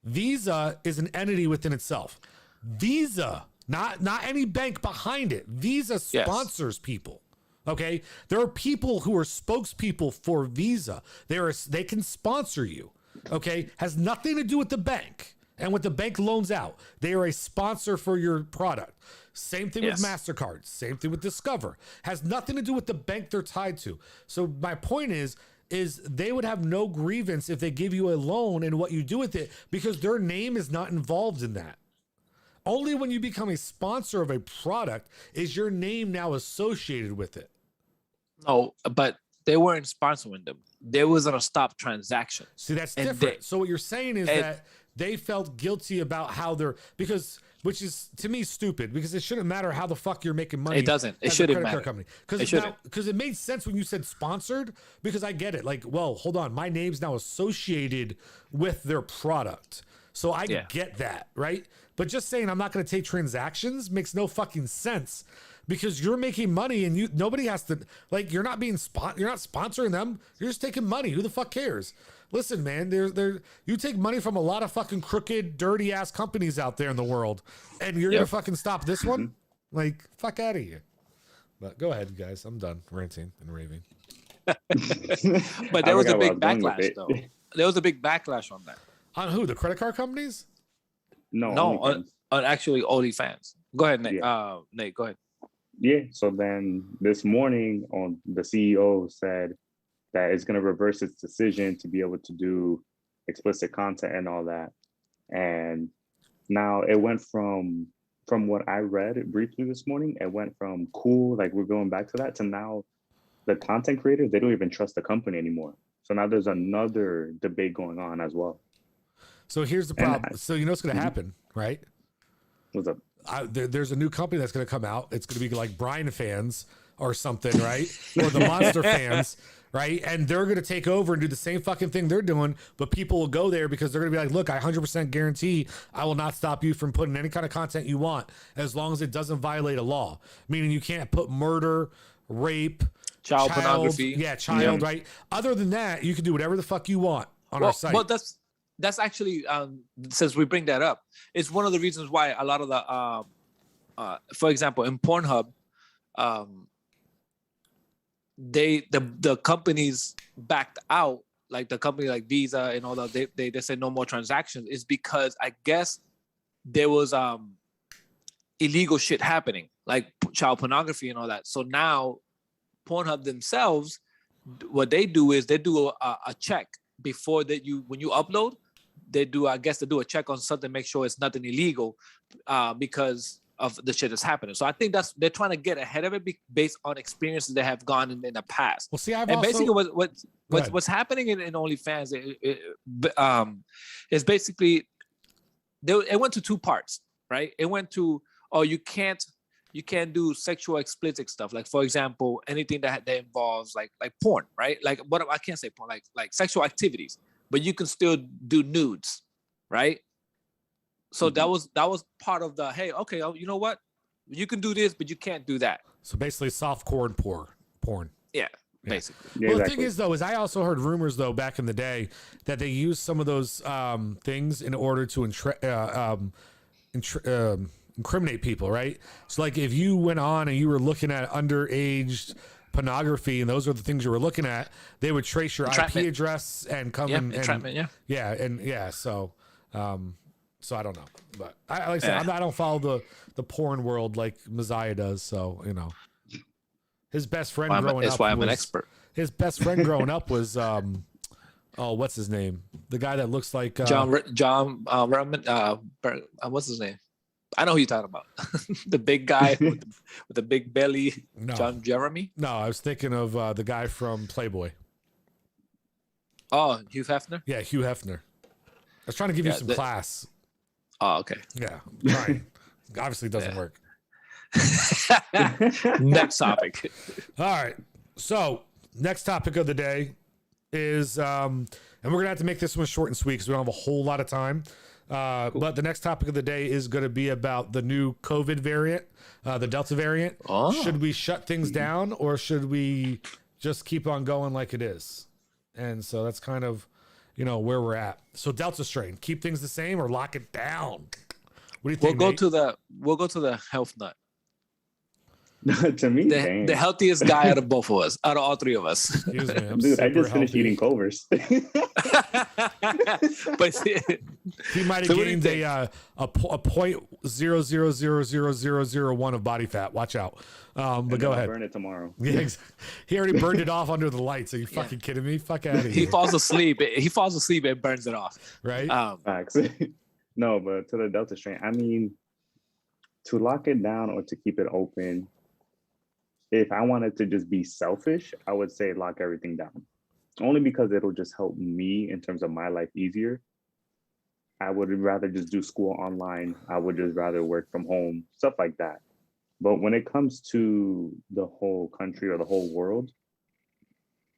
S1: Visa is an entity within itself. Visa, not any bank behind it. Visa sponsors people. Okay, there are people who are spokespeople for Visa. They can sponsor you. Okay, has nothing to do with the bank and what the bank loans out. They are a sponsor for your product. Same thing with MasterCard. Same thing with Discover. Has nothing to do with the bank they're tied to. So my point is they would have no grievance if they give you a loan and what you do with it, because their name is not involved in that. Only when you become a sponsor of a product is your name now associated with it.
S3: No, but they weren't sponsoring them. There wasn't a stop transaction.
S1: See, that's different. So what you're saying is that they felt guilty about how which is to me stupid, because it shouldn't matter how the fuck you're making money.
S3: It doesn't. It shouldn't matter.
S1: Because it made sense when you said sponsored, because I get it. Like, well, hold on. My name's now associated with their product. So I get that, right? But just saying I'm not going to take transactions makes no fucking sense, because you're making money and nobody has to, like, you're not sponsoring them. You're just taking money. Who the fuck cares? Listen, man, you take money from a lot of fucking crooked, dirty ass companies out there in the world, and you're going to fucking stop this one? Like, fuck out of here. But go ahead, guys. I'm done ranting and raving.
S3: But there was a big backlash, though. There was a big backlash on that.
S1: On who? The credit card companies?
S2: No,
S3: on actually OnlyFans. Go ahead, Nate.
S2: Yeah.
S3: Nate, go ahead.
S2: Yeah. So then this morning, on the CEO said that it's going to reverse its decision to be able to do explicit content and all that. And now it went from what I read briefly this morning, it went from cool, like we're going back to that, to now the content creators, they don't even trust the company anymore. So now there's another debate going on as well.
S1: So here's the problem. So you know what's going to happen, right?
S2: What's up?
S1: There's a new company that's going to come out. It's going to be like Brian Fans or something, right? Or the Monster Fans, right? And they're going to take over and do the same fucking thing they're doing, but people will go there because they're going to be like, look, I 100% guarantee I will not stop you from putting any kind of content you want as long as it doesn't violate a law. Meaning you can't put murder, rape,
S3: child pornography.
S1: Yeah, child, right? Other than that, you can do whatever the fuck you want on our site.
S3: Well, that's actually, since we bring that up, it's one of the reasons why a lot of the, for example, in Pornhub, the companies backed out, like the company like Visa and all that, they said no more transactions, is because I guess there was illegal shit happening, like child pornography and all that. So now Pornhub themselves, what they do is they do a check before that when you upload. They do a check on something, make sure it's nothing illegal, because of the shit that's happening. So I think they're trying to get ahead of it based on experiences they have gone in the past.
S1: Well, see,
S3: basically what's happening in OnlyFans is basically it went to two parts, right? It went to, you can't do sexual explicit stuff, like for example anything that involves like porn, right? Like what I can't say porn, like sexual activities, but you can still do nudes, right? So that was part of the, hey, okay, you know what? You can do this, but you can't do that.
S1: So basically softcore porn.
S3: Yeah, basically.
S2: Yeah,
S1: well, the thing is, though, is I also heard rumors, though, back in the day that they used some of those things in order to incriminate people, right? So like if you went on and you were looking at underage pornography and those are the things you were looking at, they would trace your IP address and come
S3: entrapment,
S1: so I don't know, but I don't follow the porn world like Messiah does. So his best friend
S3: that's why I'm an expert.
S1: His best friend growing up was what's his name? The guy that looks like
S3: John what's his name? I know who you're talking about. The big guy with the big belly.
S1: No.
S3: John Jeremy?
S1: No, I was thinking of the guy from Playboy.
S3: Oh, Hugh Hefner?
S1: Yeah, Hugh Hefner. I was trying to give you some class.
S3: Oh, okay.
S1: Yeah, trying. Obviously, it doesn't work.
S3: Next topic.
S1: All right. So, next topic of the day is, and we're going to have to make this one short and sweet because we don't have a whole lot of time. Cool. But the next topic of the day is going to be about the new COVID variant, the Delta variant. Oh. Should we shut things down or should we just keep on going like it is? And so that's kind of, where we're at. So Delta strain, keep things the same or lock it down? What do you think?
S3: We'll go to the health nut.
S2: To me,
S3: the healthiest guy out of both of us, out of all three of us.
S1: Excuse me,
S2: dude, I just finished eating Culver's.
S3: But
S1: he might have gained a 0.000001 of body fat. Watch out. But go ahead.
S2: Burn it tomorrow.
S1: Yeah, he already burned it off under the lights. Are you fucking kidding me? Fuck out of here.
S3: He falls asleep. And burns it off.
S1: Right.
S2: Facts. No, but to the Delta strain, I mean, to lock it down or to keep it open. If I wanted to just be selfish, I would say lock everything down. Only because it'll just help me in terms of my life easier. I would rather just do school online. I would just rather work from home, stuff like that. But when it comes to the whole country or the whole world,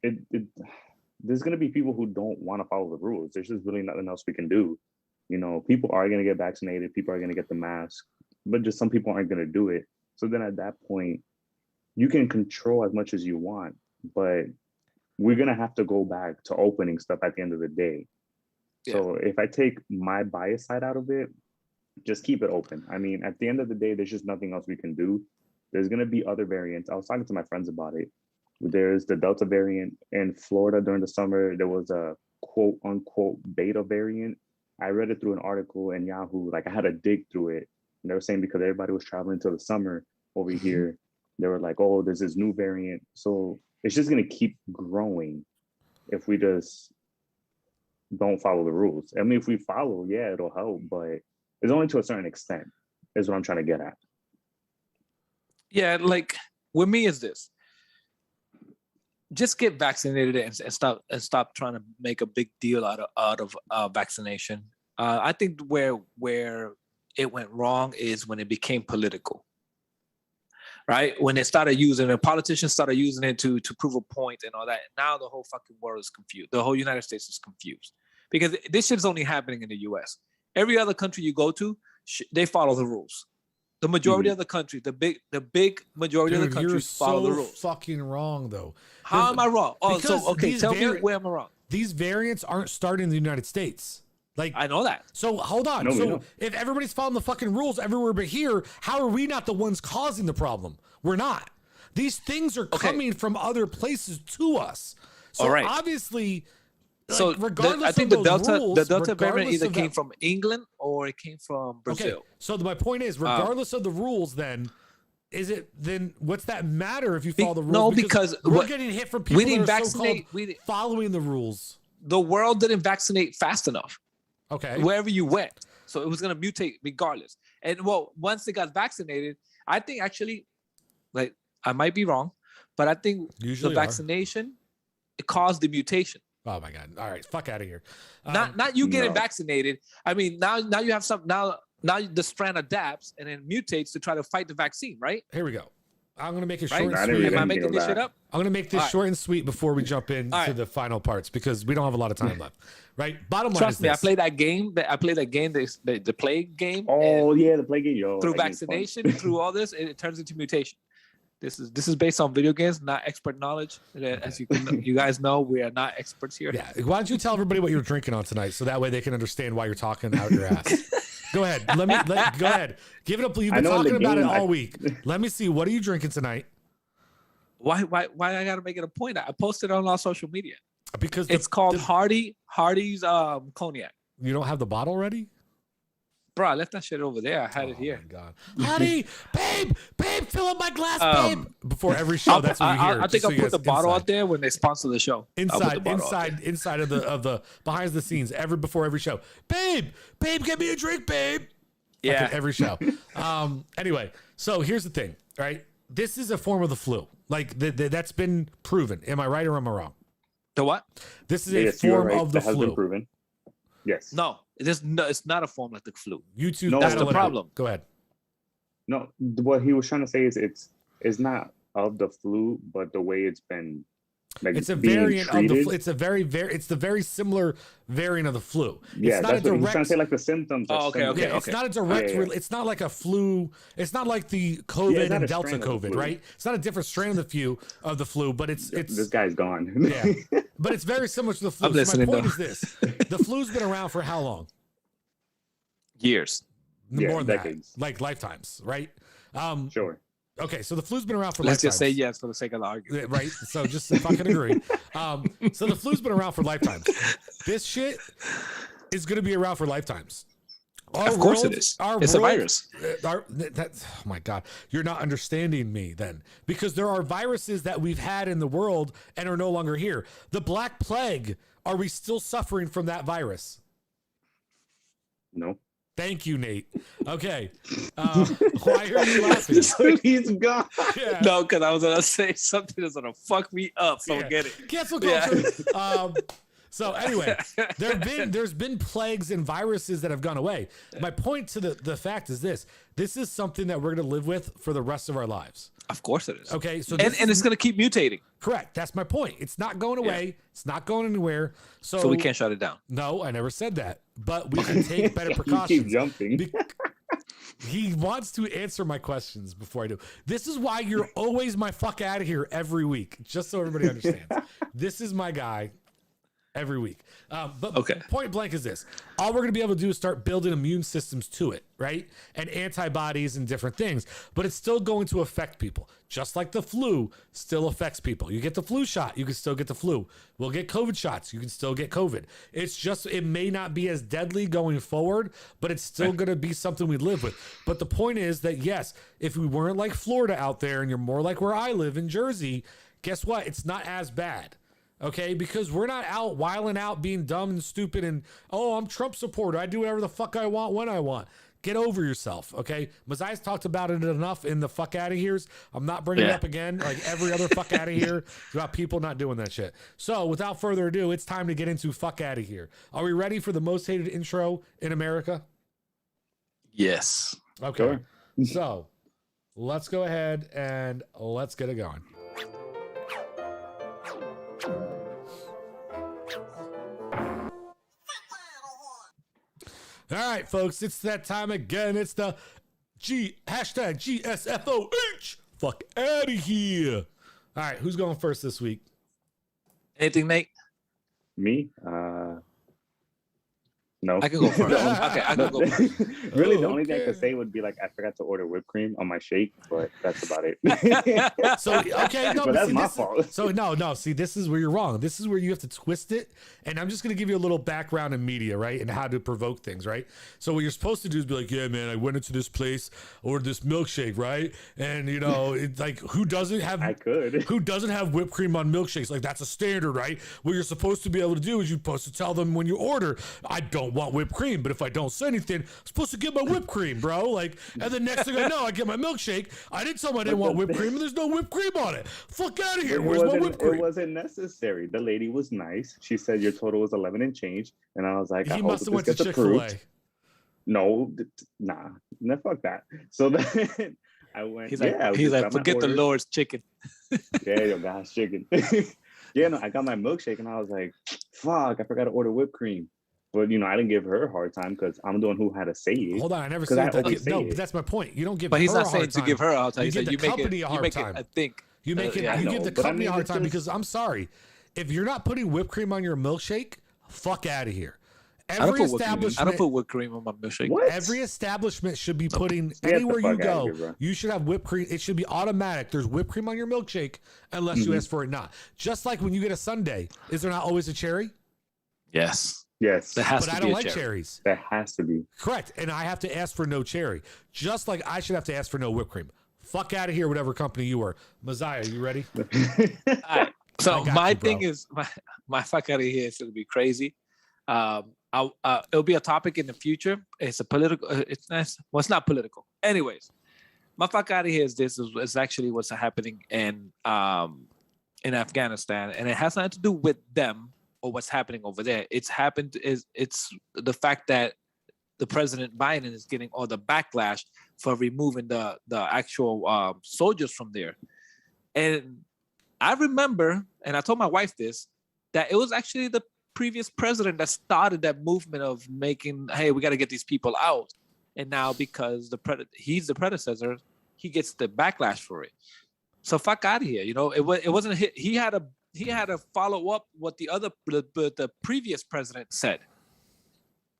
S2: there's going to be people who don't want to follow the rules. There's just really nothing else we can do. People are going to get vaccinated. People are going to get the mask, but just some people aren't going to do it. So then at that point, you can control as much as you want, but we're going to have to go back to opening stuff at the end of the day. Yeah. So if I take my bias side out of it, just keep it open. I mean, at the end of the day, there's just nothing else we can do. There's going to be other variants. I was talking to my friends about it. There's the Delta variant in Florida during the summer. There was a quote unquote beta variant. I read it through an article in Yahoo. Like I had to dig through it. And they were saying because everybody was traveling to the summer over here, they were like, oh, there's this new variant. So it's just going to keep growing if we just don't follow the rules. I mean, if we follow, yeah, it'll help, but it's only to a certain extent, is what I'm trying to get at.
S3: Yeah, like with me is this. Just get vaccinated and stop trying to make a big deal out of vaccination. I think where it went wrong is when it became political, right? When politicians started using it to prove a point and all that. Now the whole fucking world is confused. The whole United States is confused because this shit is only happening in the U.S. Every other country you go to, they follow the rules. The majority of the country, the big majority of the countries follow the rules.
S1: Fucking wrong though.
S3: How am I wrong? Oh, so okay, tell me where am I wrong?
S1: These variants aren't starting in the United States. Like
S3: I know that.
S1: So hold on. So if everybody's following the fucking rules everywhere but here, how are we not the ones causing the problem? We're not. These things are coming from other places to us. So
S3: all right.
S1: Obviously.
S3: So
S1: regardless
S3: I think
S1: of
S3: the
S1: those
S3: Delta variant either came from England or it came from Brazil.
S1: Okay. So my point is, regardless of the rules, then what's that matter if you follow the rules?
S3: No, because
S1: we're getting hit from people that are so-called following the rules.
S3: The world didn't vaccinate fast enough.
S1: Okay.
S3: Wherever you went, so it was going to mutate regardless. And once they got vaccinated, I think actually, like I might be wrong, but I think the vaccination it caused the mutation.
S1: Oh my God! All right, fuck out of here.
S3: Not you getting vaccinated. I mean, now you have some now the strand adapts and then mutates to try to fight the vaccine, right?
S1: Here we go. I'm gonna make it short and sweet.
S3: Am I making this shit up?
S1: I'm gonna make this short and sweet before we jump into the final parts because we don't have a lot of time left. Right? Bottom line
S3: Trust
S1: is
S3: me,
S1: this.
S3: I played that game. The plague game.
S2: Oh yeah, the plague game. Yo,
S3: through vaccination, through all this, it turns into mutation. This is based on video games, not expert knowledge. As you guys know, we are not experts here.
S1: Yeah. Why don't you tell everybody what you're drinking on tonight, so that way they can understand why you're talking out your ass. Go ahead. Go ahead. Give it up. You've been talking about it all week. Let me see. What are you drinking tonight?
S3: Why I gotta make it a point? I posted it on our social media.
S1: Because
S3: it's called Hardy's cognac.
S1: You don't have the bottle ready?
S3: Bro, I left that shit over there. I had it here.
S1: Oh my God. Honey, babe, fill up my glass, babe. Before every show, that's what you hear.
S3: I think I'll put the bottle out there when they sponsor the show.
S1: Inside of the behind the scenes, before every show. Babe, get me a drink, babe.
S3: Yeah.
S1: Like every show. Anyway, so here's the thing, right? This is a form of the flu. Like that's been proven. Am I right or am I wrong?
S3: The what?
S1: This is a form of the
S2: flu. Has been proven. Yes.
S3: No, it's not a form like the flu.
S1: YouTube.
S3: That's the problem.
S1: Go ahead.
S2: No, what he was trying to say is it's not of the flu, but the way it's been. Like
S1: it's a variant of the flu. It's the very similar variant of the flu.
S2: Yeah, that's what he's trying to say. Like the symptoms.
S3: Okay.
S1: It's not a direct. It's not like a flu. It's not like the COVID and Delta COVID, right? It's not a different strain of the flu, but it's.
S2: This guy's gone.
S1: Yeah, but it's very similar to the flu.
S3: I'm listening.
S1: My point is this: the flu's been around for how long?
S3: Years.
S1: More than
S2: decades.
S1: that, like lifetimes, right?
S2: Sure.
S1: Okay, so the flu's been around for
S3: Let's
S1: lifetimes.
S3: just say yes for the sake of the argument.
S1: Right? So just if I can agree. So the flu's been around for lifetimes. This shit is going to be around for lifetimes.
S3: Of course it is. It's a virus.
S1: Oh my God. You're not understanding me then. Because there are viruses that we've had in the world and are no longer here. The Black Plague, are we still suffering from that virus?
S2: No.
S1: Thank you, Nate. Okay. Why are you laughing?
S2: So he's gone.
S1: Yeah.
S3: No, because I was going to say something that's going to fuck me up. So get it.
S1: Cancel culture. Yeah. So anyway, there's been plagues and viruses that have gone away. My point to the fact is this is something that we're going to live with for the rest of our lives.
S3: Of course it is.
S1: Okay. So
S3: and it's going to keep mutating.
S1: Correct. That's my point. It's not going away. Yeah. It's not going anywhere. So
S3: we can't shut it down.
S1: No, I never said that. But we can take better precautions. You
S2: keep jumping.
S1: He wants to answer my questions before I do. This is why you're always my fuck out of here every week. Just so everybody understands. This is my guy. every week. But
S3: Okay.
S1: point blank is this. All we're going to be able to do is start building immune systems to it, right? And antibodies and different things. But it's still going to affect people. Just like the flu still affects people. You get the flu shot, you can still get the flu. We'll get COVID shots, you can still get COVID. It's just, it may not be as deadly going forward, but it's still going to be something we live with. But the point is that, yes, if we weren't like Florida out there and you're more like where I live in Jersey, guess what? It's not as bad. Okay, because we're not out wiling out, being dumb and stupid and, oh, I'm Trump supporter. I do whatever the fuck I want when I want. Get over yourself, okay? Mazai's talked about it enough in the fuck out of here's. I'm not bringing it up again. Like every other fuck out of here, it's about people not doing that shit. So without further ado, it's time to get into fuck out of here. Are we ready for the most hated intro in America?
S3: Yes.
S1: Okay.
S2: Sure.
S1: So let's go ahead and let's get it going. All right, folks, it's that time again. It's the hashtag GSFOH. Fuck out of here. All right, who's going first this week?
S3: Anything, Nate?
S2: Me? No.
S3: I can go first. Okay, I can go first.
S2: Really, the only thing I could say would be like I forgot to order whipped cream on my shake, but that's about it.
S1: So okay, no,
S2: but that's
S1: see,
S2: my fault.
S1: So no, see, this is where you're wrong. This is where you have to twist it. And I'm just gonna give you a little background in media, right, and how to provoke things, right? So what you're supposed to do is be like, yeah, man, I went into this place, ordered this milkshake, right? And you know, it's like who doesn't have whipped cream on milkshakes? Like that's a standard, right? What you're supposed to be able to do is you're supposed to tell them when you order, I don't want whipped cream, but if I don't say anything, I'm supposed to get my whipped cream, bro. Like, and the next thing I know, I get my milkshake. I didn't tell them I didn't want whipped cream, and there's no whipped cream on it. Fuck out of here. Where's my whipped cream?
S2: It wasn't necessary. The lady was nice. She said your total was 11 and change, and I was like,
S1: he must have went to Chick-fil-A.
S2: No, nah, fuck that. So then I went.
S3: He's like, forget the Lord's chicken.
S2: Yeah, your God's chicken. Yeah, no, I got my milkshake, and I was like, fuck, I forgot to order whipped cream. But you know, I didn't give her a hard time because I'm the one who had to say it.
S1: Hold on, I never said that. No, but that's my point. You don't give.
S3: But
S1: he's
S3: not saying to give her a hard time.
S1: You give the company a hard time.
S3: I think
S1: you make it. You give the company a hard time because I'm sorry, if you're not putting whipped cream on your milkshake, fuck out of here. Every establishment.
S3: I don't put whipped cream on my milkshake.
S2: What?
S1: Every establishment should be putting anywhere you go. You should have whipped cream. It should be automatic. There's whipped cream on your milkshake unless you ask for it not. Just like when you get a sundae, is there not always a cherry?
S3: Yes.
S2: Yes.
S3: But
S1: I don't like cherries.
S2: That has to be.
S1: Correct. And I have to ask for no cherry. Just like I should have to ask for no whipped cream. Fuck out of here, whatever company you are. Messiah, you ready?
S3: All right. So my thing
S1: bro.
S3: is my fuck out of here is gonna be crazy. It'll be a topic in the future. It's a political. It's nice. Well, it's not political. Anyways, my fuck out of here is this is actually what's happening in Afghanistan, and it has nothing to do with them or what's happening over there. It's the fact that the President Biden is getting all the backlash for removing the actual soldiers from there. And I remember, and I told my wife this, that it was actually the previous president that started that movement of making, hey, we got to get these people out. And now because he's the predecessor, he gets the backlash for it. So fuck out of here. You know, it wasn't he had to follow up what the previous president said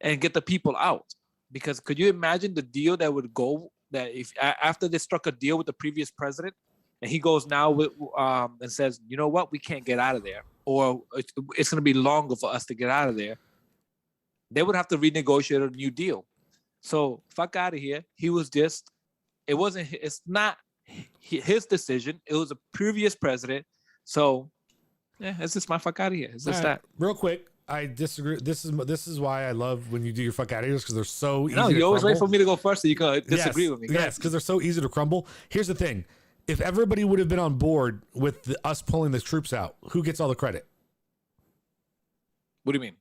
S3: and get the people out. Because could you imagine the deal that would go that if after they struck a deal with the previous president and he goes now with and says, you know what, we can't get out of there, or it's going to be longer for us to get out of there, they would have to renegotiate a new deal. So fuck out of here. It's not his decision. It was a previous president. So yeah, it's just my fuck out of here. It's just that.
S1: Real quick, I disagree. This is why I love when you do your fuck out of here because they're so easy. No,
S3: you always wait for me to go first so you can disagree with me.
S1: Yes, because they're so easy to crumble. Here's the thing. If everybody would have been on board with us pulling the troops out, who gets all the credit?
S3: What do you mean?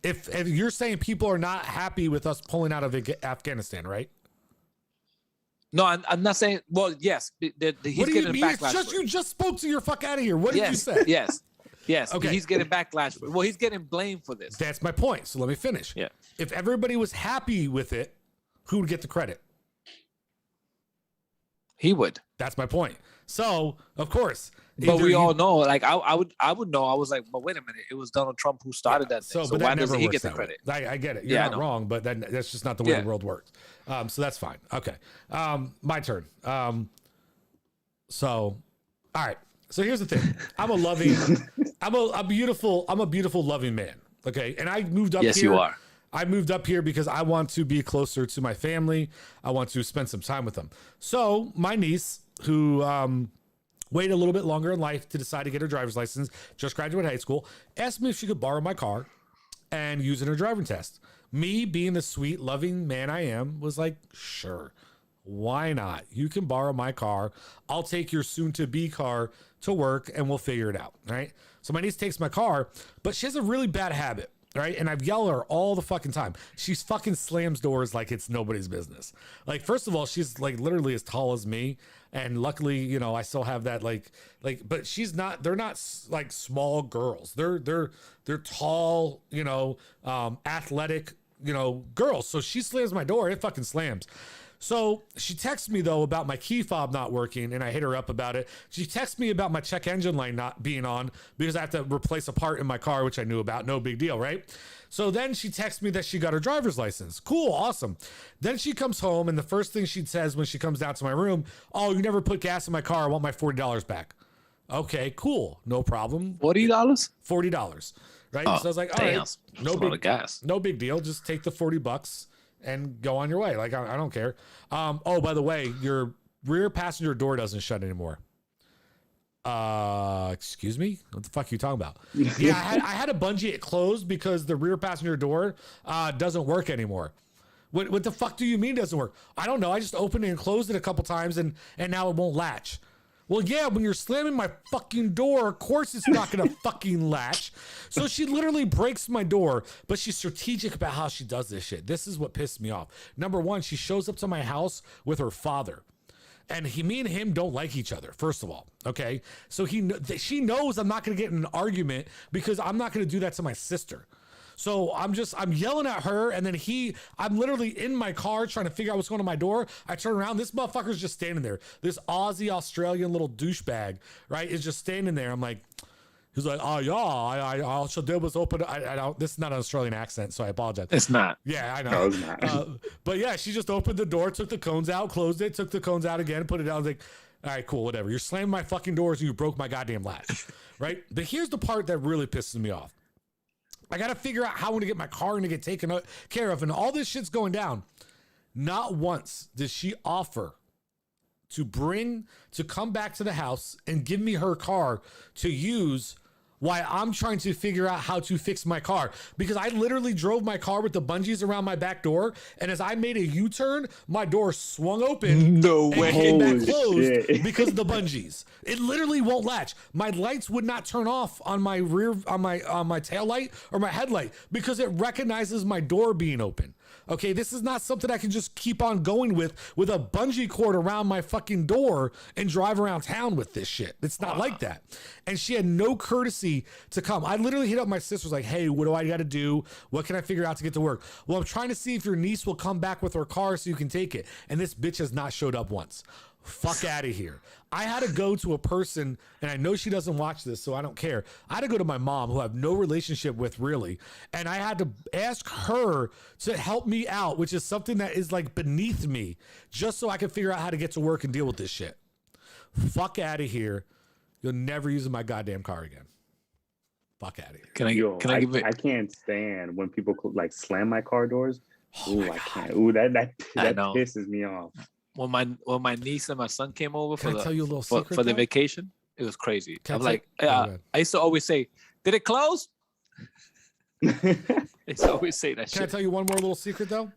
S1: If you're saying people are not happy with us pulling out of Afghanistan, right?
S3: No, I'm not saying. Well, yes, he's getting backlash.
S1: You just spoke to your fuck out of here. What did you say?
S3: Yes.
S1: Okay.
S3: He's getting backlash. Well, he's getting blamed for this.
S1: That's my point. So let me finish.
S3: Yeah.
S1: If everybody was happy with it, who would get the credit?
S3: He would.
S1: That's my point. So, of course,
S3: But we all know, like I would know. I was like, but wait a minute, it was Donald Trump who started that thing. So why doesn't he get the credit?
S1: I get it. You're not wrong, but that's just not the way the world works. So that's fine. Okay. My turn. So, all right. So here's the thing. I'm a beautiful, loving man. Okay. And I moved up here.
S3: Yes, you are.
S1: I moved up here because I want to be closer to my family. I want to spend some time with them. So my niece, who waited a little bit longer in life to decide to get her driver's license, just graduated high school, asked me if she could borrow my car and use it in her driving test. Me, being the sweet, loving man I am, was like, sure, why not? You can borrow my car. I'll take your soon-to-be car to work, and we'll figure it out, right? So my niece takes my car, but she has a really bad habit, right? And I've yelled at her all the fucking time. She's fucking slams doors like it's nobody's business. Like, first of all, she's like literally as tall as me. And luckily, you know, I still have that like, but they're not like small girls. They're tall, you know, athletic, you know, girls. So she slams my door. It fucking slams. So she texts me though about my key fob not working, and I hit her up about it. She texts me about my check engine light not being on because I have to replace a part in my car, which I knew about. No big deal, right? So then she texts me that she got her driver's license. Cool, awesome. Then she comes home, and the first thing she says when she comes down to my room, "Oh, you never put gas in my car. I want my $40 back." Okay, cool, no problem.
S3: $40?
S1: $40, right?
S3: Oh,
S1: so I was like, all right, no big deal. Just take the $40 and go on your way. Like, I don't care. Oh, by the way, your rear passenger door doesn't shut anymore. Excuse me? What the fuck are you talking about? Yeah, I had to bungee it closed because the rear passenger door doesn't work anymore. What the fuck do you mean doesn't work? I don't know. I just opened it and closed it a couple times and now it won't latch. Well, yeah, when you're slamming my fucking door, of course it's not going to fucking latch. So she literally breaks my door, but she's strategic about how she does this shit. This is what pissed me off. Number one, she shows up to my house with her father. And me and him don't like each other, first of all, okay? So she knows I'm not going to get in an argument because I'm not going to do that to my sister. So I'm yelling at her, and then I'm literally in my car trying to figure out what's going on my door. I turn around, this motherfucker's just standing there. This Aussie Australian little douchebag, right, is just standing there. I'm like, he's like, oh yeah, I should do was open. I don't. This is not an Australian accent, so I apologize.
S3: It's not.
S1: Yeah, I know.
S2: No, it's not.
S1: But yeah, she just opened the door, took the cones out, closed it, took the cones out again, put it down. I was like, all right, cool, whatever. You're slamming my fucking doors and you broke my goddamn latch, right? But here's the part that really pisses me off. I got to figure out how I'm going to get my car to get taken care of. And all this shit's going down. Not once did she offer to come back to the house and give me her car to use while I'm trying to figure out how to fix my car. Because I literally drove my car with the bungees around my back door. And as I made a U-turn, my door swung open.
S3: No way.
S1: Came back closed because of the bungees. It literally won't latch. My lights would not turn off on my my tail light or my headlight because it recognizes my door being open. Okay, this is not something I can just keep on going with a bungee cord around my fucking door and drive around town with this shit. It's not like that. And she had no courtesy to come. I literally hit up my sister, was like, hey, what do I got to do? What can I figure out to get to work? Well, I'm trying to see if your niece will come back with her car so you can take it. And this bitch has not showed up once. Fuck out of here. I had to go to a person, and I know she doesn't watch this, so I don't care. I had to go to my mom, who I have no relationship with really, and I had to ask her to help me out, which is something that is like beneath me, just so I can figure out how to get to work and deal with this shit. Fuck out of here. You'll never use my goddamn car again. Fuck out of here.
S2: I can't stand when people like slam my car doors.
S1: Oh,
S2: I can't. Ooh, that pisses me off.
S3: When my niece and my son came over
S1: Can I tell you a little secret,
S3: for the vacation, it was crazy.
S1: Can
S3: I'm
S1: I
S3: like,
S1: tell-
S3: I used to always say, "Did it close?" They used to always say that
S1: Can I
S3: shit.
S1: tell you one more little secret though?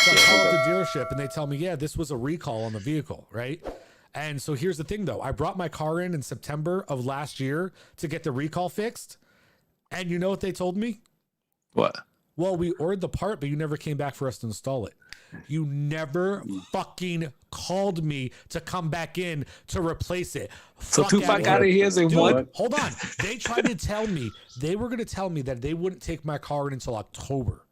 S1: So I call up the dealership and they tell me, yeah, this was a recall on the vehicle, right? And so here's the thing though. I brought my car in September of last year to get the recall fixed. And you know what they told me?
S3: What?
S1: Well, we ordered the part, but you never came back for us to install it. You never fucking called me to come back in to replace it.
S3: So Tupac out of here is in
S1: Dude,
S3: what?
S1: hold on. They tried to tell me, they were going to tell me that they wouldn't take my car in until October.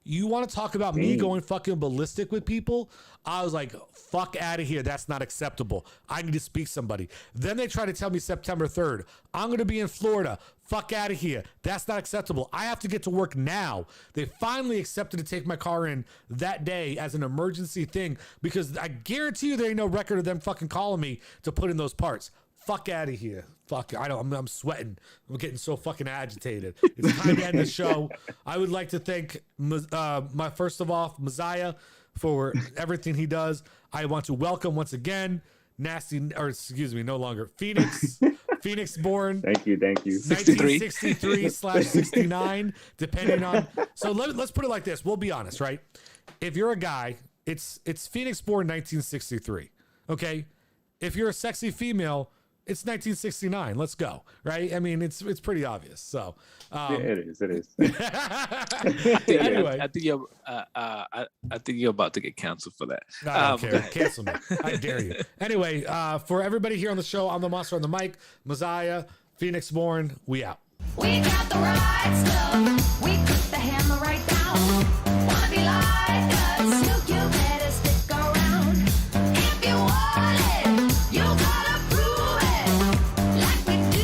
S1: You want to talk about me going fucking ballistic with people? I was like, fuck out of here. That's not acceptable. I need to speak to somebody. Then they try to tell me September 3rd. I'm going to be in Florida. Fuck out of here. That's not acceptable. I have to get to work now. They finally accepted to take my car in that day as an emergency thing because I guarantee you there ain't no record of them fucking calling me to put in those parts. Fuck out of here. Fuck. I'm sweating. I'm getting so fucking agitated. It's time to end the show. I would like to thank first of all, Messiah for everything he does. I want to welcome once again no longer Phoenix born.
S2: Thank you.
S1: 1963/69, depending on. So let's put it like this. We'll be honest, right? If you're a guy, it's Phoenix born 1963. Okay. If you're a sexy female, it's 1969. Let's go. Right. I mean, it's pretty obvious. So
S2: it is.
S1: Anyway,
S3: I think you're about to get canceled for that.
S1: I don't care. Cancel me. I dare you. Anyway, for everybody here on the show, I'm the monster on the mic, Messiah, Phoenix born. We out.
S4: We got the right stuff. We cook the ham